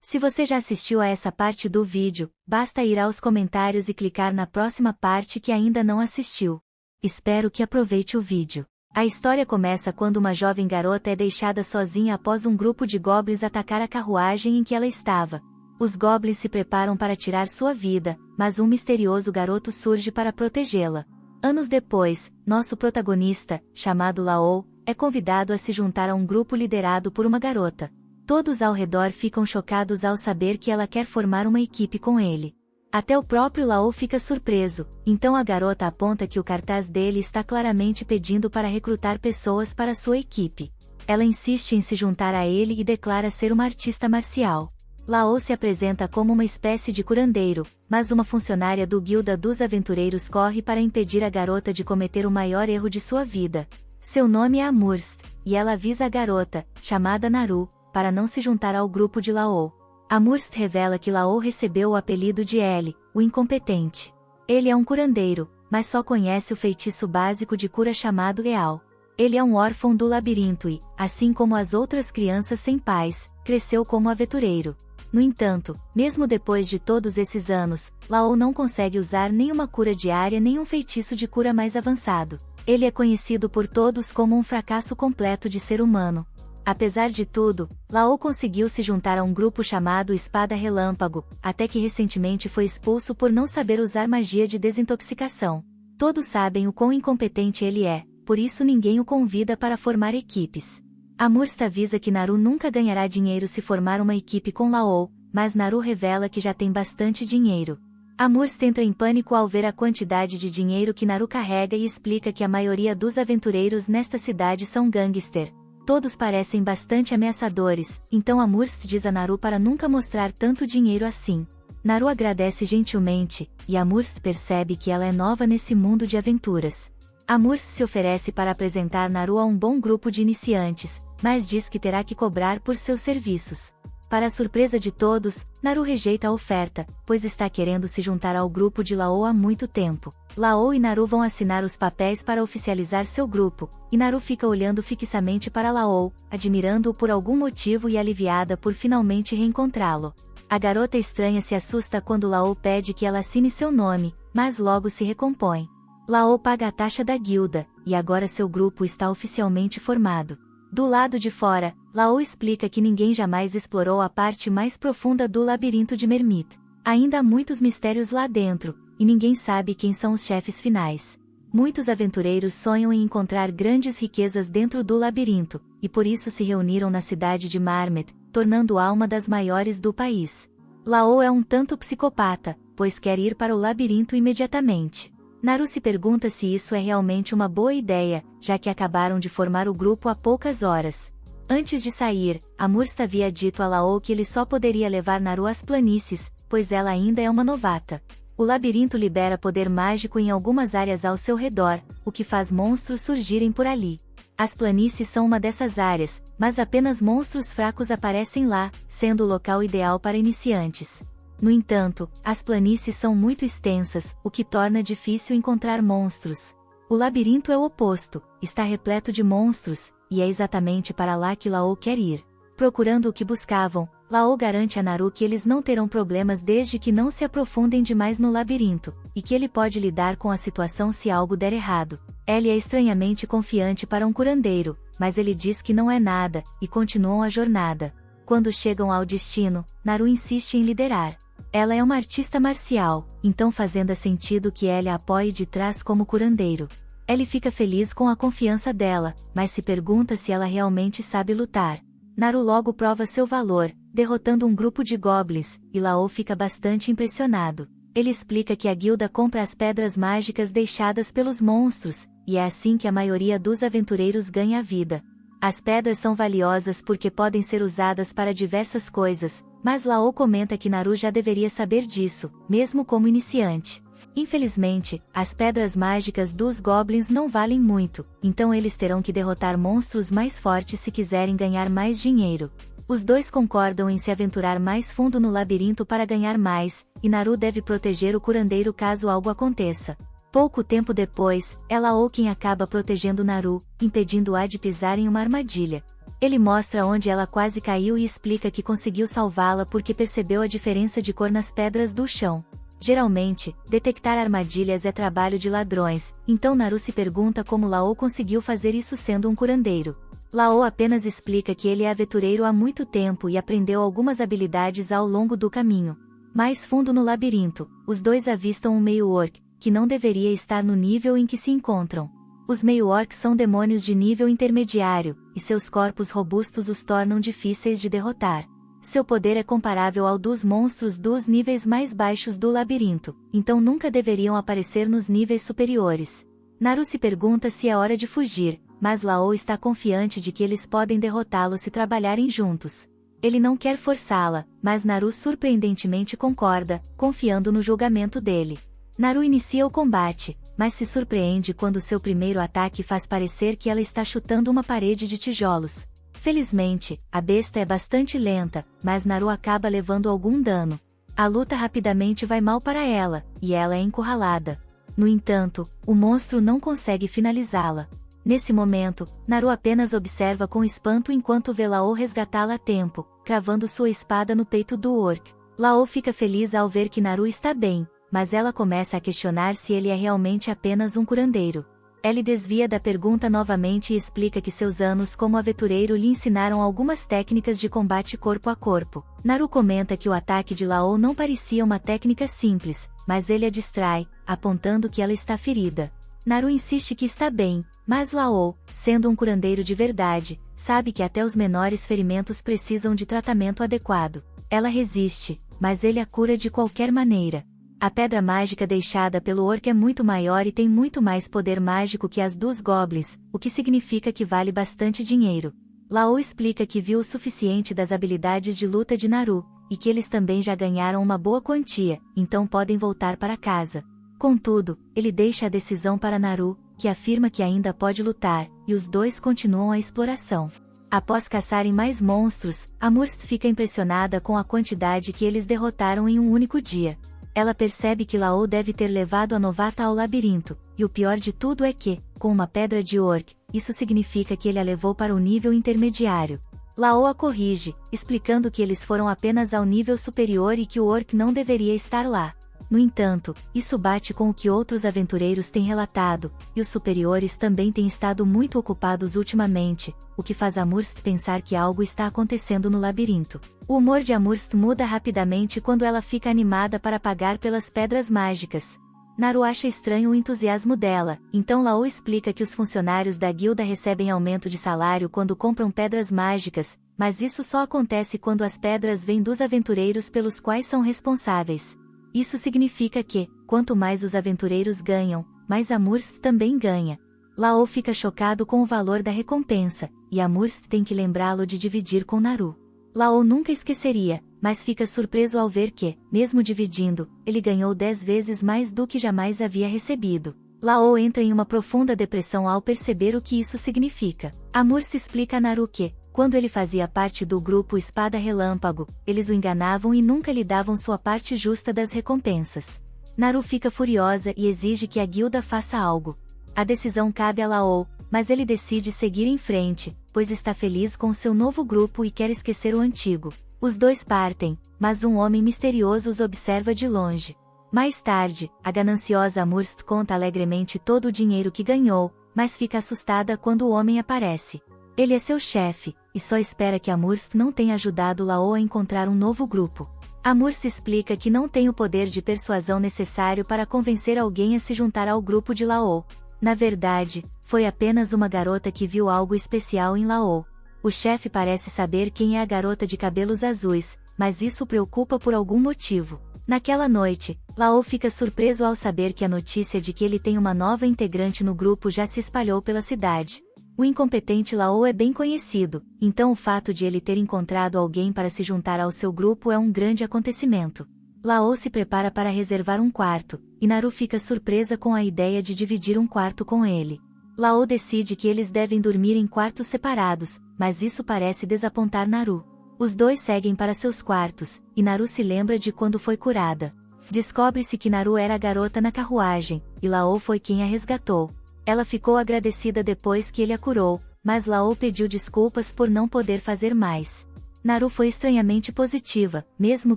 Se você já assistiu a essa parte do vídeo, basta ir aos comentários e clicar na próxima parte que ainda não assistiu. Espero que aproveite o vídeo. A história começa quando uma jovem garota é deixada sozinha após um grupo de goblins atacar a carruagem em que ela estava. Os goblins se preparam para tirar sua vida, mas um misterioso garoto surge para protegê-la. Anos depois, nosso protagonista, chamado Laou, é convidado a se juntar a um grupo liderado por uma garota. Todos ao redor ficam chocados ao saber que ela quer formar uma equipe com ele. Até o próprio Laou fica surpreso, então a garota aponta que o cartaz dele está claramente pedindo para recrutar pessoas para sua equipe. Ela insiste em se juntar a ele e declara ser uma artista marcial. Laou se apresenta como uma espécie de curandeiro, mas uma funcionária do Guilda dos Aventureiros corre para impedir a garota de cometer o maior erro de sua vida. Seu nome é Amurst, e ela avisa a garota, chamada Naru, para não se juntar ao grupo de Laou. Amurst revela que Laou recebeu o apelido de L, o incompetente. Ele é um curandeiro, mas só conhece o feitiço básico de cura chamado Eal. Ele é um órfão do labirinto e, assim como as outras crianças sem pais, cresceu como aventureiro. No entanto, mesmo depois de todos esses anos, Laou não consegue usar nenhuma cura diária nem um feitiço de cura mais avançado. Ele é conhecido por todos como um fracasso completo de ser humano. Apesar de tudo, Laou conseguiu se juntar a um grupo chamado Espada Relâmpago, até que recentemente foi expulso por não saber usar magia de desintoxicação. Todos sabem o quão incompetente ele é, por isso ninguém o convida para formar equipes. Amurst avisa que Naru nunca ganhará dinheiro se formar uma equipe com Laou, mas Naru revela que já tem bastante dinheiro. Amurst entra em pânico ao ver a quantidade de dinheiro que Naru carrega e explica que a maioria dos aventureiros nesta cidade são gangster. Todos parecem bastante ameaçadores, então Amurst diz a Naru para nunca mostrar tanto dinheiro assim. Naru agradece gentilmente, e Amurst percebe que ela é nova nesse mundo de aventuras. Amurst se oferece para apresentar Naru a um bom grupo de iniciantes, mas diz que terá que cobrar por seus serviços. Para a surpresa de todos, Naru rejeita a oferta, pois está querendo se juntar ao grupo de Laou há muito tempo. Laou e Naru vão assinar os papéis para oficializar seu grupo, e Naru fica olhando fixamente para Laou, admirando-o por algum motivo e aliviada por finalmente reencontrá-lo. A garota estranha se assusta quando Laou pede que ela assine seu nome, mas logo se recompõe. Laou paga a taxa da guilda, e agora seu grupo está oficialmente formado. Do lado de fora, Laou explica que ninguém jamais explorou a parte mais profunda do labirinto de Mermit. Ainda há muitos mistérios lá dentro, e ninguém sabe quem são os chefes finais. Muitos aventureiros sonham em encontrar grandes riquezas dentro do labirinto, e por isso se reuniram na cidade de Marmet, tornando-a uma das maiores do país. Laou é um tanto psicopata, pois quer ir para o labirinto imediatamente. Naru se pergunta se isso é realmente uma boa ideia, já que acabaram de formar o grupo há poucas horas. Antes de sair, Amurst havia dito a Laou que ele só poderia levar Naru às planícies, pois ela ainda é uma novata. O labirinto libera poder mágico em algumas áreas ao seu redor, o que faz monstros surgirem por ali. As planícies são uma dessas áreas, mas apenas monstros fracos aparecem lá, sendo o local ideal para iniciantes. No entanto, as planícies são muito extensas, o que torna difícil encontrar monstros. O labirinto é o oposto, está repleto de monstros, e é exatamente para lá que Laou quer ir. Procurando o que buscavam, Laou garante a Naru que eles não terão problemas desde que não se aprofundem demais no labirinto, e que ele pode lidar com a situação se algo der errado. Ele é estranhamente confiante para um curandeiro, mas ele diz que não é nada, e continuam a jornada. Quando chegam ao destino, Naru insiste em liderar. Ela é uma artista marcial, então fazendo sentido que ele a apoie de trás como curandeiro. Ele fica feliz com a confiança dela, mas se pergunta se ela realmente sabe lutar. Naru logo prova seu valor, derrotando um grupo de goblins, e Laou fica bastante impressionado. Ele explica que a guilda compra as pedras mágicas deixadas pelos monstros, e é assim que a maioria dos aventureiros ganha a vida. As pedras são valiosas porque podem ser usadas para diversas coisas, mas Laou comenta que Naru já deveria saber disso, mesmo como iniciante. Infelizmente, as pedras mágicas dos goblins não valem muito, então eles terão que derrotar monstros mais fortes se quiserem ganhar mais dinheiro. Os dois concordam em se aventurar mais fundo no labirinto para ganhar mais, e Naru deve proteger o curandeiro caso algo aconteça. Pouco tempo depois, é Laou quem acaba protegendo Naru, impedindo-a de pisar em uma armadilha. Ele mostra onde ela quase caiu e explica que conseguiu salvá-la porque percebeu a diferença de cor nas pedras do chão. Geralmente, detectar armadilhas é trabalho de ladrões, então Naru se pergunta como Lao conseguiu fazer isso sendo um curandeiro. Lao apenas explica que ele é aventureiro há muito tempo e aprendeu algumas habilidades ao longo do caminho. Mais fundo no labirinto, os dois avistam um meio-orc, que não deveria estar no nível em que se encontram. Os meio-orcs são demônios de nível intermediário, e seus corpos robustos os tornam difíceis de derrotar. Seu poder é comparável ao dos monstros dos níveis mais baixos do labirinto, então nunca deveriam aparecer nos níveis superiores. Naru se pergunta se é hora de fugir, mas Lao está confiante de que eles podem derrotá-lo se trabalharem juntos. Ele não quer forçá-la, mas Naru surpreendentemente concorda, confiando no julgamento dele. Naru inicia o combate, mas se surpreende quando seu primeiro ataque faz parecer que ela está chutando uma parede de tijolos. Felizmente, a besta é bastante lenta, mas Naru acaba levando algum dano. A luta rapidamente vai mal para ela, e ela é encurralada. No entanto, o monstro não consegue finalizá-la. Nesse momento, Naru apenas observa com espanto enquanto vê Lao resgatá-la a tempo, cravando sua espada no peito do orc. Lao fica feliz ao ver que Naru está bem, mas ela começa a questionar se ele é realmente apenas um curandeiro. Ele desvia da pergunta novamente e explica que seus anos como aventureiro lhe ensinaram algumas técnicas de combate corpo a corpo. Naru comenta que o ataque de Lao não parecia uma técnica simples, mas ele a distrai, apontando que ela está ferida. Naru insiste que está bem, mas Lao, sendo um curandeiro de verdade, sabe que até os menores ferimentos precisam de tratamento adequado. Ela resiste, mas ele a cura de qualquer maneira. A pedra mágica deixada pelo orc é muito maior e tem muito mais poder mágico que as dos goblins, o que significa que vale bastante dinheiro. Lao explica que viu o suficiente das habilidades de luta de Naru, e que eles também já ganharam uma boa quantia, então podem voltar para casa. Contudo, ele deixa a decisão para Naru, que afirma que ainda pode lutar, e os dois continuam a exploração. Após caçarem mais monstros, Amurst fica impressionada com a quantidade que eles derrotaram em um único dia. Ela percebe que Lao deve ter levado a novata ao labirinto, e o pior de tudo é que, com uma pedra de orc, isso significa que ele a levou para o nível intermediário. Lao a corrige, explicando que eles foram apenas ao nível superior e que o orc não deveria estar lá. No entanto, isso bate com o que outros aventureiros têm relatado, e os superiores também têm estado muito ocupados ultimamente, o que faz Amurst pensar que algo está acontecendo no labirinto. O humor de Amurst muda rapidamente quando ela fica animada para pagar pelas pedras mágicas. Naru acha estranho o entusiasmo dela, então Lao explica que os funcionários da guilda recebem aumento de salário quando compram pedras mágicas, mas isso só acontece quando as pedras vêm dos aventureiros pelos quais são responsáveis. Isso significa que, quanto mais os aventureiros ganham, mais Amurst também ganha. Lao fica chocado com o valor da recompensa, e Amurst tem que lembrá-lo de dividir com Naru. Lao nunca esqueceria, mas fica surpreso ao ver que, mesmo dividindo, ele ganhou 10 vezes mais do que jamais havia recebido. Lao entra em uma profunda depressão ao perceber o que isso significa. Amurst explica a Naru que, quando ele fazia parte do grupo Espada Relâmpago, eles o enganavam e nunca lhe davam sua parte justa das recompensas. Naru fica furiosa e exige que a guilda faça algo. A decisão cabe a Lao, mas ele decide seguir em frente, pois está feliz com seu novo grupo e quer esquecer o antigo. Os dois partem, mas um homem misterioso os observa de longe. Mais tarde, a gananciosa Amurst conta alegremente todo o dinheiro que ganhou, mas fica assustada quando o homem aparece. Ele é seu chefe, e só espera que Amurst não tenha ajudado Lao a encontrar um novo grupo. Amurst explica que não tem o poder de persuasão necessário para convencer alguém a se juntar ao grupo de Lao. Na verdade, foi apenas uma garota que viu algo especial em Lao. O chefe parece saber quem é a garota de cabelos azuis, mas isso o preocupa por algum motivo. Naquela noite, Lao fica surpreso ao saber que a notícia de que ele tem uma nova integrante no grupo já se espalhou pela cidade. O incompetente Lao é bem conhecido, então o fato de ele ter encontrado alguém para se juntar ao seu grupo é um grande acontecimento. Lao se prepara para reservar um quarto, e Naru fica surpresa com a ideia de dividir um quarto com ele. Lao decide que eles devem dormir em quartos separados, mas isso parece desapontar Naru. Os dois seguem para seus quartos, e Naru se lembra de quando foi curada. Descobre-se que Naru era a garota na carruagem, e Lao foi quem a resgatou. Ela ficou agradecida depois que ele a curou, mas Laou pediu desculpas por não poder fazer mais. Naru foi estranhamente positiva, mesmo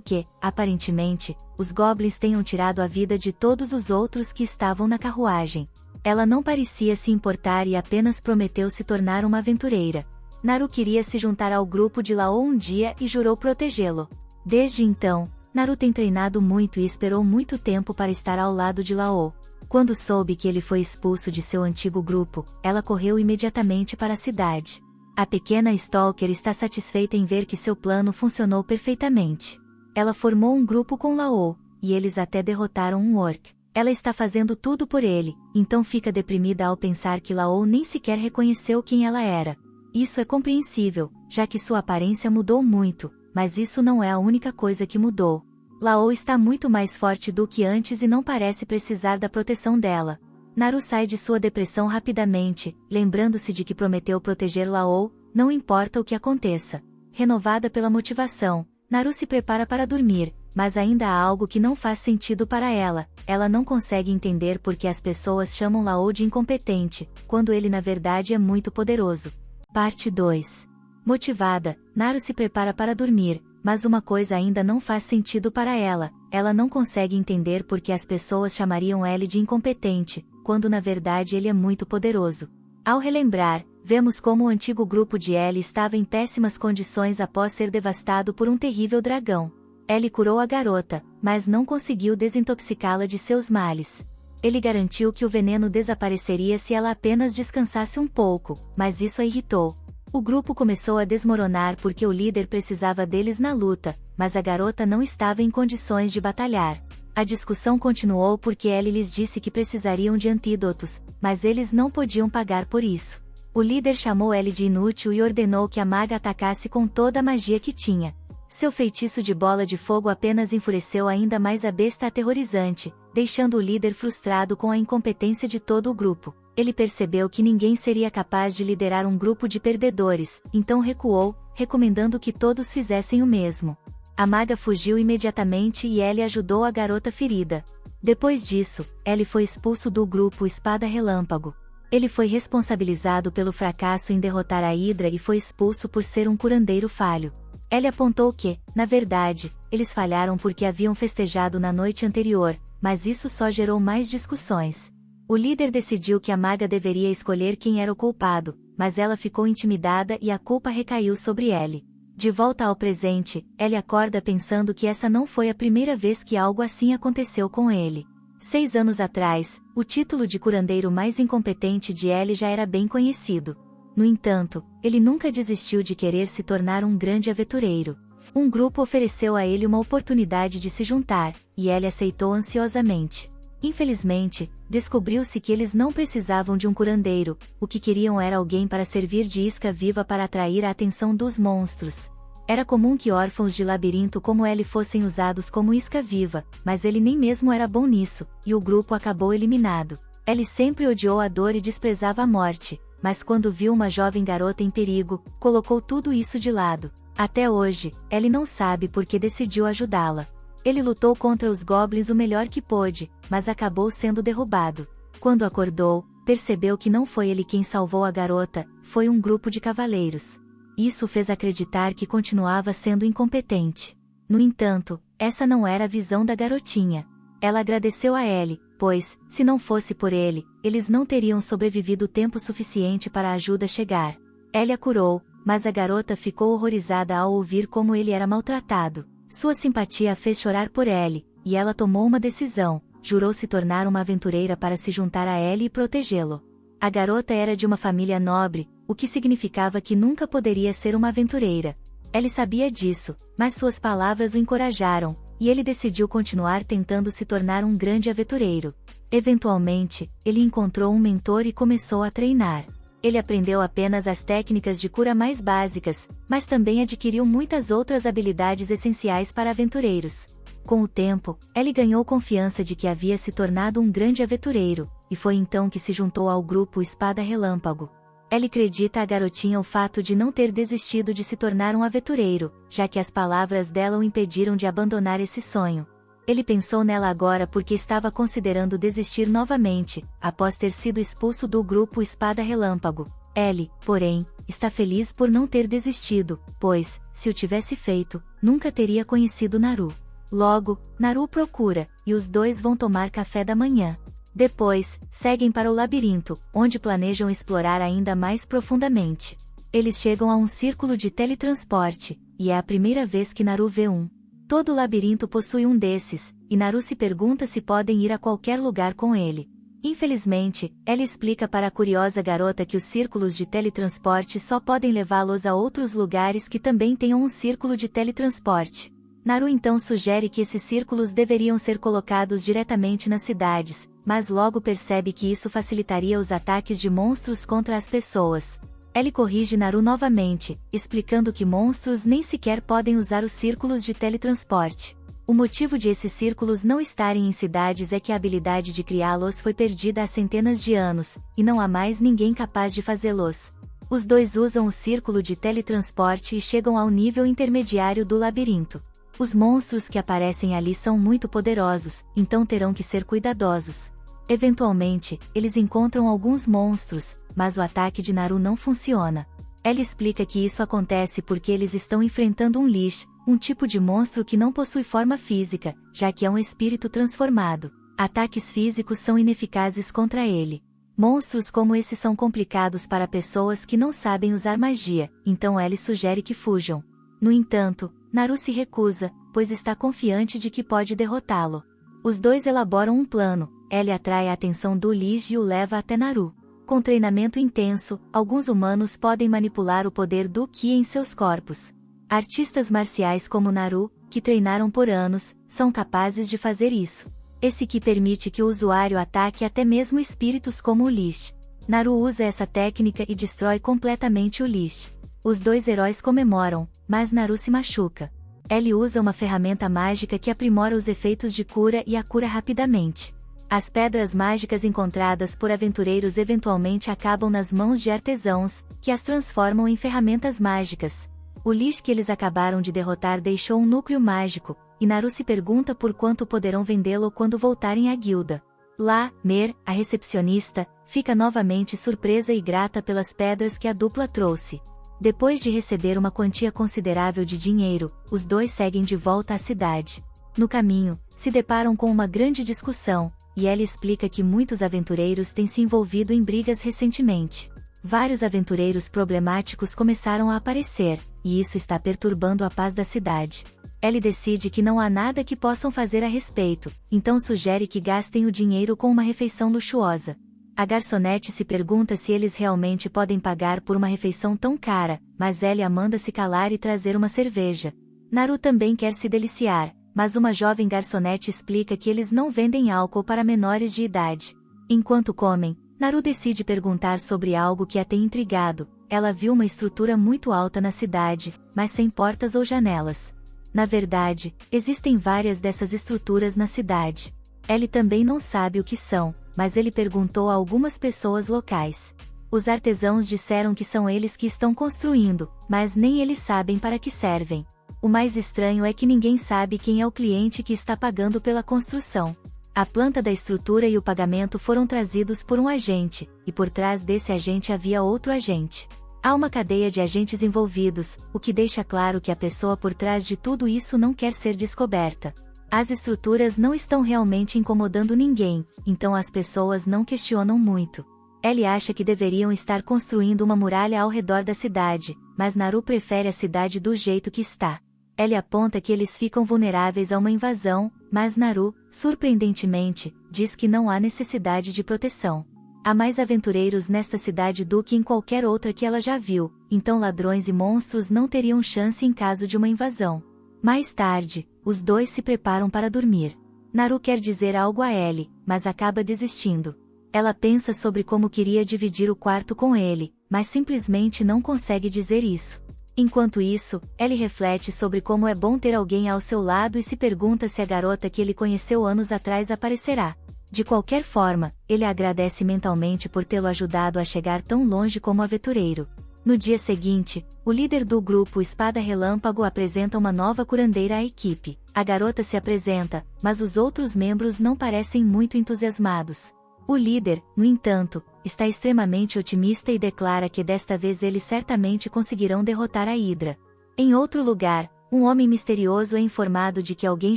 que, aparentemente, os goblins tenham tirado a vida de todos os outros que estavam na carruagem. Ela não parecia se importar e apenas prometeu se tornar uma aventureira. Naru queria se juntar ao grupo de Laou um dia e jurou protegê-lo. Desde então, Naru tem treinado muito e esperou muito tempo para estar ao lado de Laou. Quando soube que ele foi expulso de seu antigo grupo, ela correu imediatamente para a cidade. A pequena Stalker está satisfeita em ver que seu plano funcionou perfeitamente. Ela formou um grupo com Laou, e eles até derrotaram um orc. Ela está fazendo tudo por ele, então fica deprimida ao pensar que Laou nem sequer reconheceu quem ela era. Isso é compreensível, já que sua aparência mudou muito, mas isso não é a única coisa que mudou. Laou está muito mais forte do que antes e não parece precisar da proteção dela. Naru sai de sua depressão rapidamente, lembrando-se de que prometeu proteger Laou, não importa o que aconteça. Renovada pela motivação, Naru se prepara para dormir, mas ainda há algo que não faz sentido para ela. Ela não consegue entender por que as pessoas chamam Laou de incompetente, quando ele na verdade é muito poderoso. Parte 2. Motivada, Naru se prepara para dormir, mas uma coisa ainda não faz sentido para ela. Ela não consegue entender por que as pessoas chamariam ele de incompetente, quando na verdade ele é muito poderoso. Ao relembrar, vemos como o antigo grupo de Ellie estava em péssimas condições após ser devastado por um terrível dragão. Ellie curou a garota, mas não conseguiu desintoxicá-la de seus males. Ele garantiu que o veneno desapareceria se ela apenas descansasse um pouco, mas isso a irritou. O grupo começou a desmoronar porque o líder precisava deles na luta, mas a garota não estava em condições de batalhar. A discussão continuou porque Ellie lhes disse que precisariam de antídotos, mas eles não podiam pagar por isso. O líder chamou Ellie de inútil e ordenou que a maga atacasse com toda a magia que tinha. Seu feitiço de bola de fogo apenas enfureceu ainda mais a besta aterrorizante, deixando o líder frustrado com a incompetência de todo o grupo. Ele percebeu que ninguém seria capaz de liderar um grupo de perdedores, então recuou, recomendando que todos fizessem o mesmo. A maga fugiu imediatamente e Ellie ajudou a garota ferida. Depois disso, Ellie foi expulso do grupo Espada Relâmpago. Ele foi responsabilizado pelo fracasso em derrotar a Hidra e foi expulso por ser um curandeiro falho. Ellie apontou que, na verdade, eles falharam porque haviam festejado na noite anterior, mas isso só gerou mais discussões. O líder decidiu que a maga deveria escolher quem era o culpado, mas ela ficou intimidada e a culpa recaiu sobre Ellie. De volta ao presente, Ellie acorda pensando que essa não foi a primeira vez que algo assim aconteceu com ele. 6 anos atrás, o título de curandeiro mais incompetente de Ellie já era bem conhecido. No entanto, ele nunca desistiu de querer se tornar um grande aventureiro. Um grupo ofereceu a ele uma oportunidade de se juntar, e Ellie aceitou ansiosamente. Infelizmente, descobriu-se que eles não precisavam de um curandeiro, o que queriam era alguém para servir de isca viva para atrair a atenção dos monstros. Era comum que órfãos de labirinto como Ellie fossem usados como isca viva, mas ele nem mesmo era bom nisso, e o grupo acabou eliminado. Ellie sempre odiou a dor e desprezava a morte, mas quando viu uma jovem garota em perigo, colocou tudo isso de lado. Até hoje, Ellie não sabe por que decidiu ajudá-la. Ele lutou contra os goblins o melhor que pôde, mas acabou sendo derrubado. Quando acordou, percebeu que não foi ele quem salvou a garota, foi um grupo de cavaleiros. Isso o fez acreditar que continuava sendo incompetente. No entanto, essa não era a visão da garotinha. Ela agradeceu a Ellie, pois, se não fosse por ele, eles não teriam sobrevivido tempo suficiente para a ajuda chegar. Ellie a curou, mas a garota ficou horrorizada ao ouvir como ele era maltratado. Sua simpatia a fez chorar por Ellie, e ela tomou uma decisão, jurou se tornar uma aventureira para se juntar a Ellie e protegê-lo. A garota era de uma família nobre, o que significava que nunca poderia ser uma aventureira. Ellie sabia disso, mas suas palavras o encorajaram, e ele decidiu continuar tentando se tornar um grande aventureiro. Eventualmente, ele encontrou um mentor e começou a treinar. Ele aprendeu apenas as técnicas de cura mais básicas, mas também adquiriu muitas outras habilidades essenciais para aventureiros. Com o tempo, Ellie ganhou confiança de que havia se tornado um grande aventureiro, e foi então que se juntou ao grupo Espada Relâmpago. Ellie acredita a garotinha o fato de não ter desistido de se tornar um aventureiro, já que as palavras dela o impediram de abandonar esse sonho. Ele pensou nela agora porque estava considerando desistir novamente, após ter sido expulso do grupo Espada Relâmpago. Ellie, porém, está feliz por não ter desistido, pois, se o tivesse feito, nunca teria conhecido Naru. Logo, Naru o procura, e os dois vão tomar café da manhã. Depois, seguem para o labirinto, onde planejam explorar ainda mais profundamente. Eles chegam a um círculo de teletransporte, e é a primeira vez que Naru vê um. Todo o labirinto possui um desses, e Naru se pergunta se podem ir a qualquer lugar com ele. Infelizmente, ela explica para a curiosa garota que os círculos de teletransporte só podem levá-los a outros lugares que também tenham um círculo de teletransporte. Naru então sugere que esses círculos deveriam ser colocados diretamente nas cidades, mas logo percebe que isso facilitaria os ataques de monstros contra as pessoas. Ellie corrige Naru novamente, explicando que monstros nem sequer podem usar os círculos de teletransporte. O motivo de esses círculos não estarem em cidades é que a habilidade de criá-los foi perdida há centenas de anos, e não há mais ninguém capaz de fazê-los. Os dois usam o círculo de teletransporte e chegam ao nível intermediário do labirinto. Os monstros que aparecem ali são muito poderosos, então terão que ser cuidadosos. Eventualmente, eles encontram alguns monstros, mas o ataque de Naru não funciona. Ela explica que isso acontece porque eles estão enfrentando um Lich, um tipo de monstro que não possui forma física, já que é um espírito transformado. Ataques físicos são ineficazes contra ele. Monstros como esses são complicados para pessoas que não sabem usar magia, então Ellie sugere que fujam. No entanto, Naru se recusa, pois está confiante de que pode derrotá-lo. Os dois elaboram um plano. Ellie atrai a atenção do Lich e o leva até Naru. Com treinamento intenso, alguns humanos podem manipular o poder do Ki em seus corpos. Artistas marciais como Naru, que treinaram por anos, são capazes de fazer isso. Esse Ki permite que o usuário ataque até mesmo espíritos como o Lich. Naru usa essa técnica e destrói completamente o Lich. Os dois heróis comemoram, mas Naru se machuca. Ellie usa uma ferramenta mágica que aprimora os efeitos de cura e a cura rapidamente. As pedras mágicas encontradas por aventureiros eventualmente acabam nas mãos de artesãos, que as transformam em ferramentas mágicas. O Lich que eles acabaram de derrotar deixou um núcleo mágico, e Naru se pergunta por quanto poderão vendê-lo quando voltarem à guilda. Lá, Mer, a recepcionista, fica novamente surpresa e grata pelas pedras que a dupla trouxe. Depois de receber uma quantia considerável de dinheiro, os dois seguem de volta à cidade. No caminho, se deparam com uma grande discussão, e Ellie explica que muitos aventureiros têm se envolvido em brigas recentemente. Vários aventureiros problemáticos começaram a aparecer, e isso está perturbando a paz da cidade. Ellie decide que não há nada que possam fazer a respeito, então sugere que gastem o dinheiro com uma refeição luxuosa. A garçonete se pergunta se eles realmente podem pagar por uma refeição tão cara, mas Ellie a manda se calar e trazer uma cerveja. Naru também quer se deliciar, mas uma jovem garçonete explica que eles não vendem álcool para menores de idade. Enquanto comem, Naru decide perguntar sobre algo que a tem intrigado. Ela viu uma estrutura muito alta na cidade, mas sem portas ou janelas. Na verdade, existem várias dessas estruturas na cidade. Ellie também não sabe o que são, mas ele perguntou a algumas pessoas locais. Os artesãos disseram que são eles que estão construindo, mas nem eles sabem para que servem. O mais estranho é que ninguém sabe quem é o cliente que está pagando pela construção. A planta da estrutura e o pagamento foram trazidos por um agente, e por trás desse agente havia outro agente. Há uma cadeia de agentes envolvidos, o que deixa claro que a pessoa por trás de tudo isso não quer ser descoberta. As estruturas não estão realmente incomodando ninguém, então as pessoas não questionam muito. Ellie acha que deveriam estar construindo uma muralha ao redor da cidade, mas Naru prefere a cidade do jeito que está. Ellie aponta que eles ficam vulneráveis a uma invasão, mas Naru, surpreendentemente, diz que não há necessidade de proteção. Há mais aventureiros nesta cidade do que em qualquer outra que ela já viu, então ladrões e monstros não teriam chance em caso de uma invasão. Mais tarde, os dois se preparam para dormir. Naru quer dizer algo a Ellie, mas acaba desistindo. Ela pensa sobre como queria dividir o quarto com ele, mas simplesmente não consegue dizer isso. Enquanto isso, Ellie reflete sobre como é bom ter alguém ao seu lado e se pergunta se a garota que ele conheceu anos atrás aparecerá. De qualquer forma, ele agradece mentalmente por tê-lo ajudado a chegar tão longe como aventureiro. No dia seguinte, o líder do grupo Espada Relâmpago apresenta uma nova curandeira à equipe. A garota se apresenta, mas os outros membros não parecem muito entusiasmados. O líder, no entanto, está extremamente otimista e declara que desta vez eles certamente conseguirão derrotar a Hydra. Em outro lugar, um homem misterioso é informado de que alguém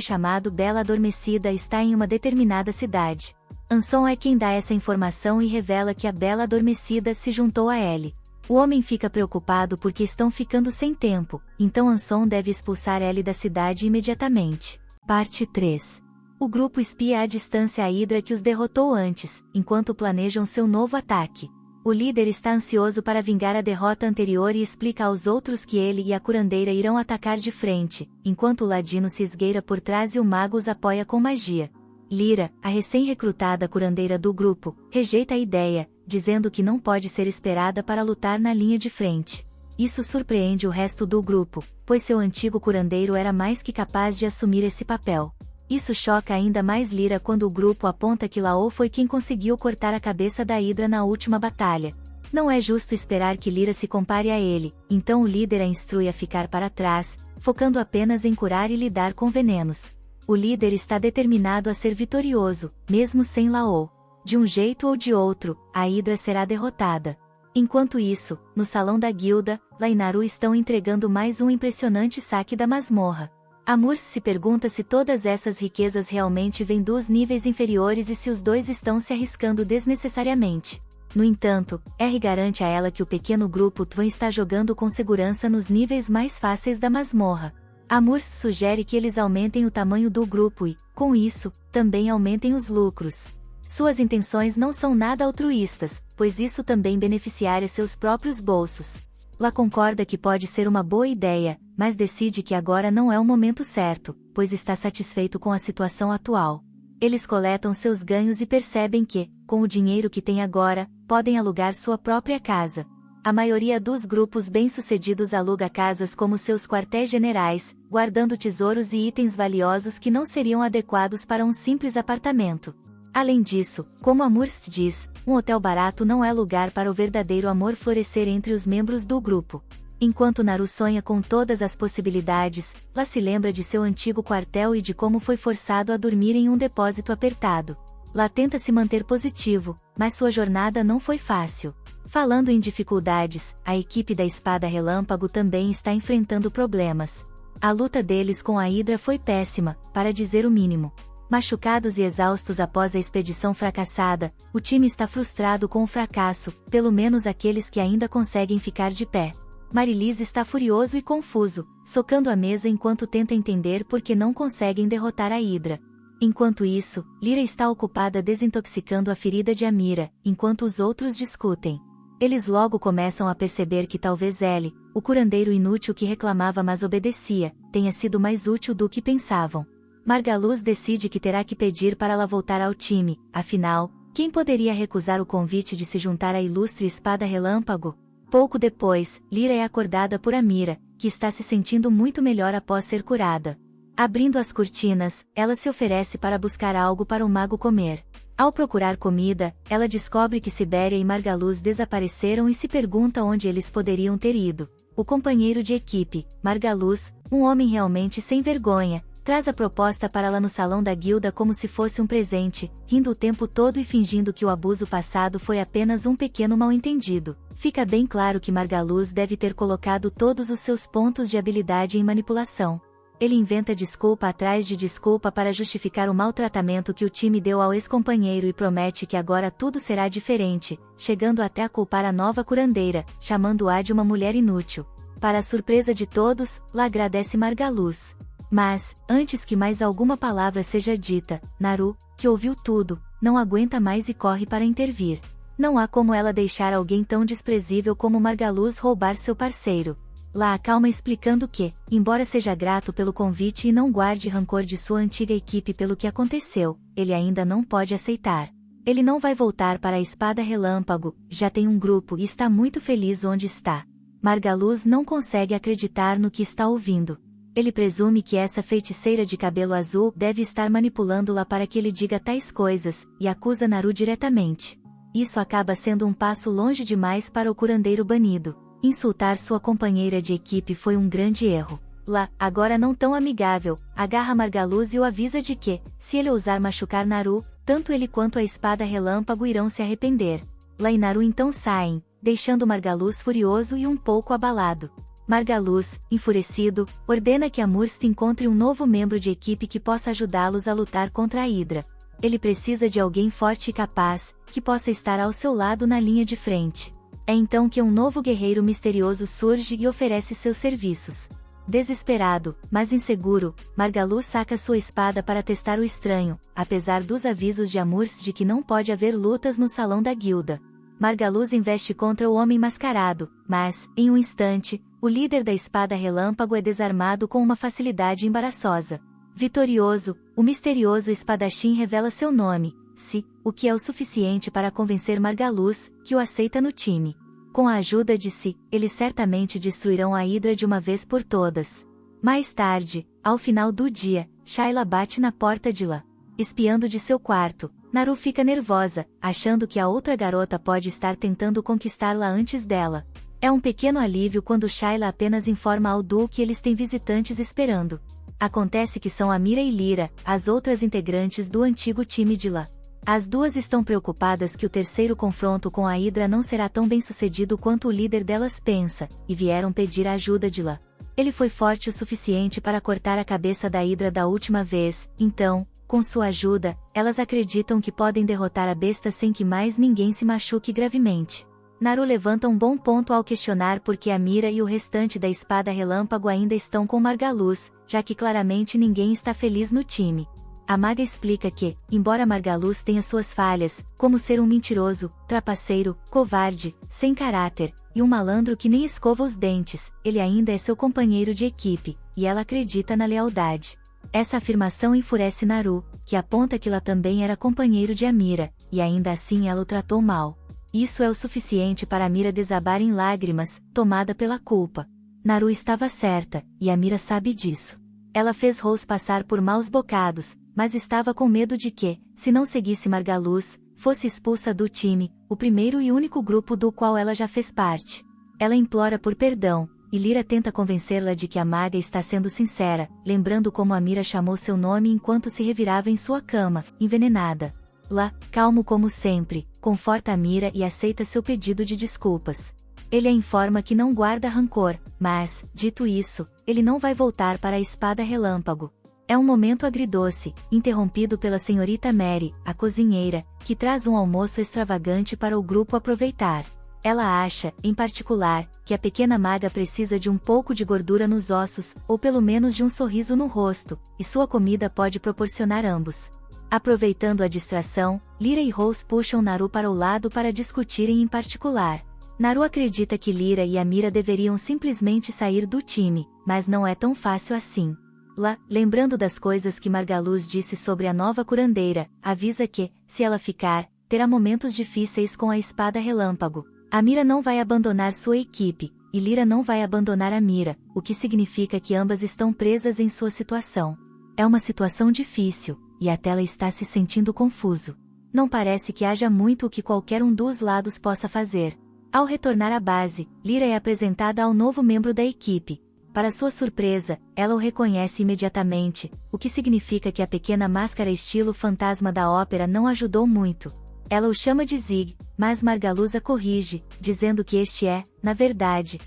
chamado Bela Adormecida está em uma determinada cidade. Anson é quem dá essa informação e revela que a Bela Adormecida se juntou a Ellie. O homem fica preocupado porque estão ficando sem tempo, então Anson deve expulsar Ellie da cidade imediatamente. Parte 3. O grupo espia à distância a Hydra que os derrotou antes, enquanto planejam seu novo ataque. O líder está ansioso para vingar a derrota anterior e explica aos outros que ele e a curandeira irão atacar de frente, enquanto o ladino se esgueira por trás e o mago os apoia com magia. Lyra, a recém-recrutada curandeira do grupo, rejeita a ideia, dizendo que não pode ser esperada para lutar na linha de frente. Isso surpreende o resto do grupo, pois seu antigo curandeiro era mais que capaz de assumir esse papel. Isso choca ainda mais Lyra quando o grupo aponta que Laô foi quem conseguiu cortar a cabeça da Hydra na última batalha. Não é justo esperar que Lyra se compare a ele, então o líder a instrui a ficar para trás, focando apenas em curar e lidar com venenos. O líder está determinado a ser vitorioso, mesmo sem Laô. De um jeito ou de outro, a Hydra será derrotada. Enquanto isso, no salão da guilda, La e Naru estão entregando mais um impressionante saque da masmorra. Amurs se pergunta se todas essas riquezas realmente vêm dos níveis inferiores e se os dois estão se arriscando desnecessariamente. No entanto, R garante a ela que o pequeno grupo Twan está jogando com segurança nos níveis mais fáceis da masmorra. Amurs sugere que eles aumentem o tamanho do grupo e, com isso, também aumentem os lucros. Suas intenções não são nada altruístas, pois isso também beneficiaria seus próprios bolsos. La concorda que pode ser uma boa ideia, mas decide que agora não é o momento certo, pois está satisfeito com a situação atual. Eles coletam seus ganhos e percebem que, com o dinheiro que têm agora, podem alugar sua própria casa. A maioria dos grupos bem-sucedidos aluga casas como seus quartéis generais, guardando tesouros e itens valiosos que não seriam adequados para um simples apartamento. Além disso, como Amurs diz, um hotel barato não é lugar para o verdadeiro amor florescer entre os membros do grupo. Enquanto Naru sonha com todas as possibilidades, La se lembra de seu antigo quartel e de como foi forçado a dormir em um depósito apertado. La tenta se manter positivo, mas sua jornada não foi fácil. Falando em dificuldades, a equipe da Espada Relâmpago também está enfrentando problemas. A luta deles com a Hydra foi péssima, para dizer o mínimo. Machucados e exaustos após a expedição fracassada, o time está frustrado com o fracasso, pelo menos aqueles que ainda conseguem ficar de pé. Marilis está furioso e confuso, socando a mesa enquanto tenta entender por que não conseguem derrotar a Hydra. Enquanto isso, Lyra está ocupada desintoxicando a ferida de Amira, enquanto os outros discutem. Eles logo começam a perceber que talvez Ellie, o curandeiro inútil que reclamava mas obedecia, tenha sido mais útil do que pensavam. Margaluz decide que terá que pedir para ela voltar ao time, afinal, quem poderia recusar o convite de se juntar à ilustre Espada Relâmpago? Pouco depois, Lyra é acordada por Amira, que está se sentindo muito melhor após ser curada. Abrindo as cortinas, ela se oferece para buscar algo para o mago comer. Ao procurar comida, ela descobre que Sibéria e Margaluz desapareceram e se pergunta onde eles poderiam ter ido. O companheiro de equipe, Margaluz, um homem realmente sem vergonha, traz a proposta para ela no salão da guilda como se fosse um presente, rindo o tempo todo e fingindo que o abuso passado foi apenas um pequeno mal-entendido. Fica bem claro que Margaluz deve ter colocado todos os seus pontos de habilidade em manipulação. Ele inventa desculpa atrás de desculpa para justificar o maltratamento que o time deu ao ex-companheiro e promete que agora tudo será diferente, chegando até a culpar a nova curandeira, chamando-a de uma mulher inútil. Para a surpresa de todos, La agradece Margaluz. Mas, antes que mais alguma palavra seja dita, Naru, que ouviu tudo, não aguenta mais e corre para intervir. Não há como ela deixar alguém tão desprezível como Margaluz roubar seu parceiro. La acalma explicando que, embora seja grato pelo convite e não guarde rancor de sua antiga equipe pelo que aconteceu, ele ainda não pode aceitar. Ele não vai voltar para a Espada Relâmpago, já tem um grupo e está muito feliz onde está. Margaluz não consegue acreditar no que está ouvindo. Ele presume que essa feiticeira de cabelo azul deve estar manipulando-la para que ele diga tais coisas, e acusa Naru diretamente. Isso acaba sendo um passo longe demais para o curandeiro banido. Insultar sua companheira de equipe foi um grande erro. La, agora não tão amigável, agarra Margaluz e o avisa de que, se ele ousar machucar Naru, tanto ele quanto a Espada Relâmpago irão se arrepender. Lá e Naru então saem, deixando Margaluz furioso e um pouco abalado. Margaluz, enfurecido, ordena que Amurst encontre um novo membro de equipe que possa ajudá-los a lutar contra a Hidra. Ele precisa de alguém forte e capaz, que possa estar ao seu lado na linha de frente. É então que um novo guerreiro misterioso surge e oferece seus serviços. Desesperado, mas inseguro, Margaluz saca sua espada para testar o estranho, apesar dos avisos de Amurst de que não pode haver lutas no salão da guilda. Margaluz investe contra o homem mascarado, mas, em um instante, o líder da espada relâmpago é desarmado com uma facilidade embaraçosa. Vitorioso, o misterioso espadachim revela seu nome, Si, o que é o suficiente para convencer Margaluz, que o aceita no time. Com a ajuda de Si, eles certamente destruirão a Hidra de uma vez por todas. Mais tarde, ao final do dia, Shayla bate na porta de Lá. Espiando de seu quarto, Naru fica nervosa, achando que a outra garota pode estar tentando conquistá-la antes dela. É um pequeno alívio quando Shayla apenas informa ao duo que eles têm visitantes esperando. Acontece que são Amira e Lyra, as outras integrantes do antigo time de Lá. As duas estão preocupadas que o terceiro confronto com a Hidra não será tão bem sucedido quanto o líder delas pensa, e vieram pedir a ajuda de Lá. Ele foi forte o suficiente para cortar a cabeça da Hidra da última vez, então, com sua ajuda, elas acreditam que podem derrotar a besta sem que mais ninguém se machuque gravemente. Naru levanta um bom ponto ao questionar por que Amira e o restante da espada relâmpago ainda estão com Margaluz, já que claramente ninguém está feliz no time. A maga explica que, embora Margaluz tenha suas falhas, como ser um mentiroso, trapaceiro, covarde, sem caráter, e um malandro que nem escova os dentes, ele ainda é seu companheiro de equipe, e ela acredita na lealdade. Essa afirmação enfurece Naru, que aponta que Lá também era companheiro de Amira, e ainda assim ela o tratou mal. Isso é o suficiente para Amira desabar em lágrimas, tomada pela culpa. Naru estava certa, e Amira sabe disso. Ela fez Rose passar por maus bocados, mas estava com medo de que, se não seguisse Margaluz, fosse expulsa do time, o primeiro e único grupo do qual ela já fez parte. Ela implora por perdão, e Lyra tenta convencê-la de que a maga está sendo sincera, lembrando como Amira chamou seu nome enquanto se revirava em sua cama, envenenada. Lá, calmo como sempre, conforta Amira e aceita seu pedido de desculpas. Ele a informa que não guarda rancor, mas, dito isso, ele não vai voltar para a espada relâmpago. É um momento agridoce, interrompido pela senhorita Mary, a cozinheira, que traz um almoço extravagante para o grupo aproveitar. Ela acha, em particular, que a pequena maga precisa de um pouco de gordura nos ossos, ou pelo menos de um sorriso no rosto, e sua comida pode proporcionar ambos. Aproveitando a distração, Lyra e Rose puxam Naru para o lado para discutirem em particular. Naru acredita que Lyra e Amira deveriam simplesmente sair do time, mas não é tão fácil assim. Lá, lembrando das coisas que Margaluz disse sobre a nova curandeira, avisa que, se ela ficar, terá momentos difíceis com a espada relâmpago. Amira não vai abandonar sua equipe, e Lyra não vai abandonar Amira, o que significa que ambas estão presas em sua situação. É uma situação difícil, e até ela está se sentindo confuso. Não parece que haja muito o que qualquer um dos lados possa fazer. Ao retornar à base, Lyra é apresentada ao novo membro da equipe. Para sua surpresa, ela o reconhece imediatamente, o que significa que a pequena máscara estilo fantasma da ópera não ajudou muito. Ela o chama de Zig, mas Margaluz a corrige, dizendo que este é, na verdade,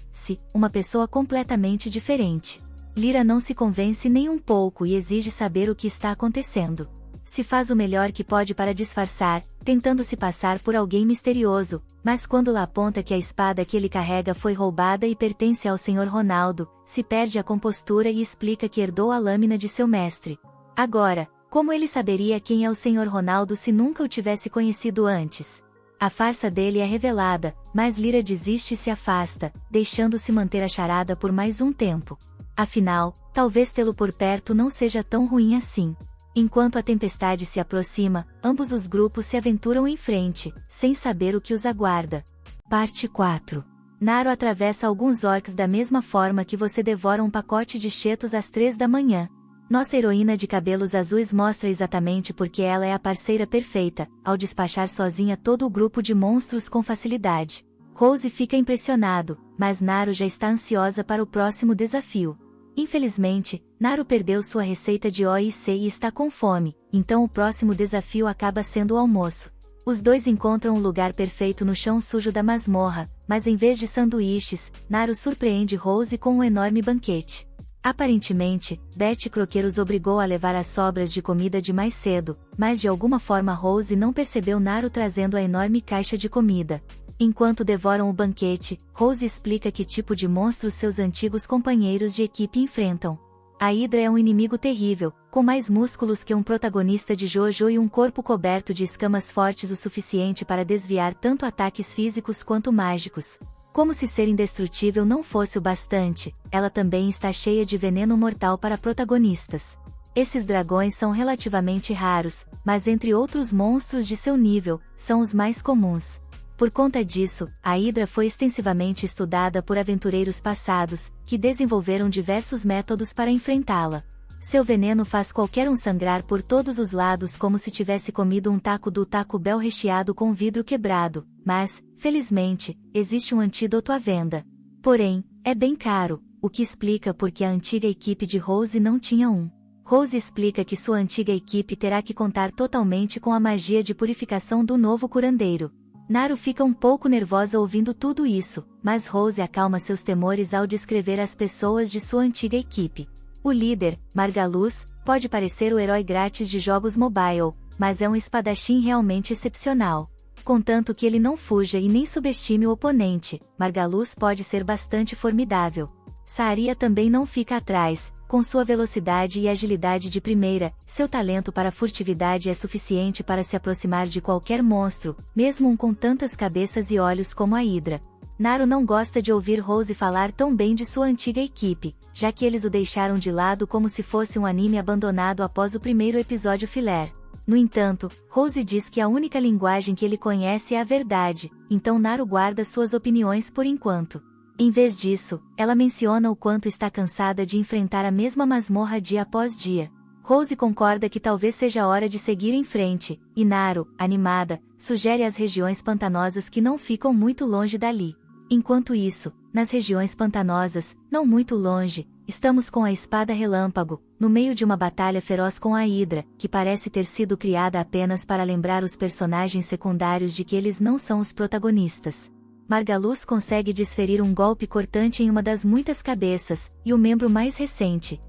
uma pessoa completamente diferente. Lyra não se convence nem um pouco e exige saber o que está acontecendo. Se faz o melhor que pode para disfarçar, tentando se passar por alguém misterioso, mas quando Lá aponta que a espada que ele carrega foi roubada e pertence ao Sr. Ronaldo, se perde a compostura e explica que herdou a lâmina de seu mestre. Agora, como ele saberia quem é o Sr. Ronaldo se nunca o tivesse conhecido antes? A farsa dele é revelada, mas Lyra desiste e se afasta, deixando-se manter a charada por mais um tempo. Afinal, talvez tê-lo por perto não seja tão ruim assim. Enquanto a tempestade se aproxima, ambos os grupos se aventuram em frente, sem saber o que os aguarda. Parte 4. Naru atravessa alguns orcs da mesma forma que você devora um pacote de cheetos às 3 da manhã. Nossa heroína de cabelos azuis mostra exatamente porque ela é a parceira perfeita, ao despachar sozinha todo o grupo de monstros com facilidade. Rose fica impressionado, mas Naru já está ansiosa para o próximo desafio. Infelizmente, Naru perdeu sua receita de OIC e está com fome, então o próximo desafio acaba sendo o almoço. Os dois encontram um lugar perfeito no chão sujo da masmorra, mas em vez de sanduíches, Naru surpreende Rose com um enorme banquete. Aparentemente, Betty Crocker os obrigou a levar as sobras de comida de mais cedo, mas de alguma forma Rose não percebeu Naru trazendo a enorme caixa de comida. Enquanto devoram o banquete, Rose explica que tipo de monstros seus antigos companheiros de equipe enfrentam. A Hydra é um inimigo terrível, com mais músculos que um protagonista de JoJo e um corpo coberto de escamas fortes o suficiente para desviar tanto ataques físicos quanto mágicos. Como se ser indestrutível não fosse o bastante, ela também está cheia de veneno mortal para protagonistas. Esses dragões são relativamente raros, mas entre outros monstros de seu nível, são os mais comuns. Por conta disso, a Hydra foi extensivamente estudada por aventureiros passados, que desenvolveram diversos métodos para enfrentá-la. Seu veneno faz qualquer um sangrar por todos os lados como se tivesse comido um taco do Taco Bell recheado com vidro quebrado, mas, felizmente, existe um antídoto à venda. Porém, é bem caro, o que explica por que a antiga equipe de Rose não tinha um. Rose explica que sua antiga equipe terá que contar totalmente com a magia de purificação do novo curandeiro. Naru fica um pouco nervosa ouvindo tudo isso, mas Rose acalma seus temores ao descrever as pessoas de sua antiga equipe. O líder, Margaluz, pode parecer o herói grátis de jogos mobile, mas é um espadachim realmente excepcional. Contanto que ele não fuja e nem subestime o oponente, Margaluz pode ser bastante formidável. Saria também não fica atrás, com sua velocidade e agilidade de primeira, seu talento para furtividade é suficiente para se aproximar de qualquer monstro, mesmo um com tantas cabeças e olhos como a Hydra. Naru não gosta de ouvir Rose falar tão bem de sua antiga equipe, já que eles o deixaram de lado como se fosse um anime abandonado após o primeiro episódio filler. No entanto, Rose diz que a única linguagem que ele conhece é a verdade, então Naru guarda suas opiniões por enquanto. Em vez disso, ela menciona o quanto está cansada de enfrentar a mesma masmorra dia após dia. Rose concorda que talvez seja hora de seguir em frente, e Naru, animada, sugere as regiões pantanosas que não ficam muito longe dali. Enquanto isso, nas regiões pantanosas, não muito longe, estamos com a Espada Relâmpago, no meio de uma batalha feroz com a Hydra, que parece ter sido criada apenas para lembrar os personagens secundários de que eles não são os protagonistas. Margaluz consegue desferir um golpe cortante em uma das muitas cabeças, e o membro mais recente,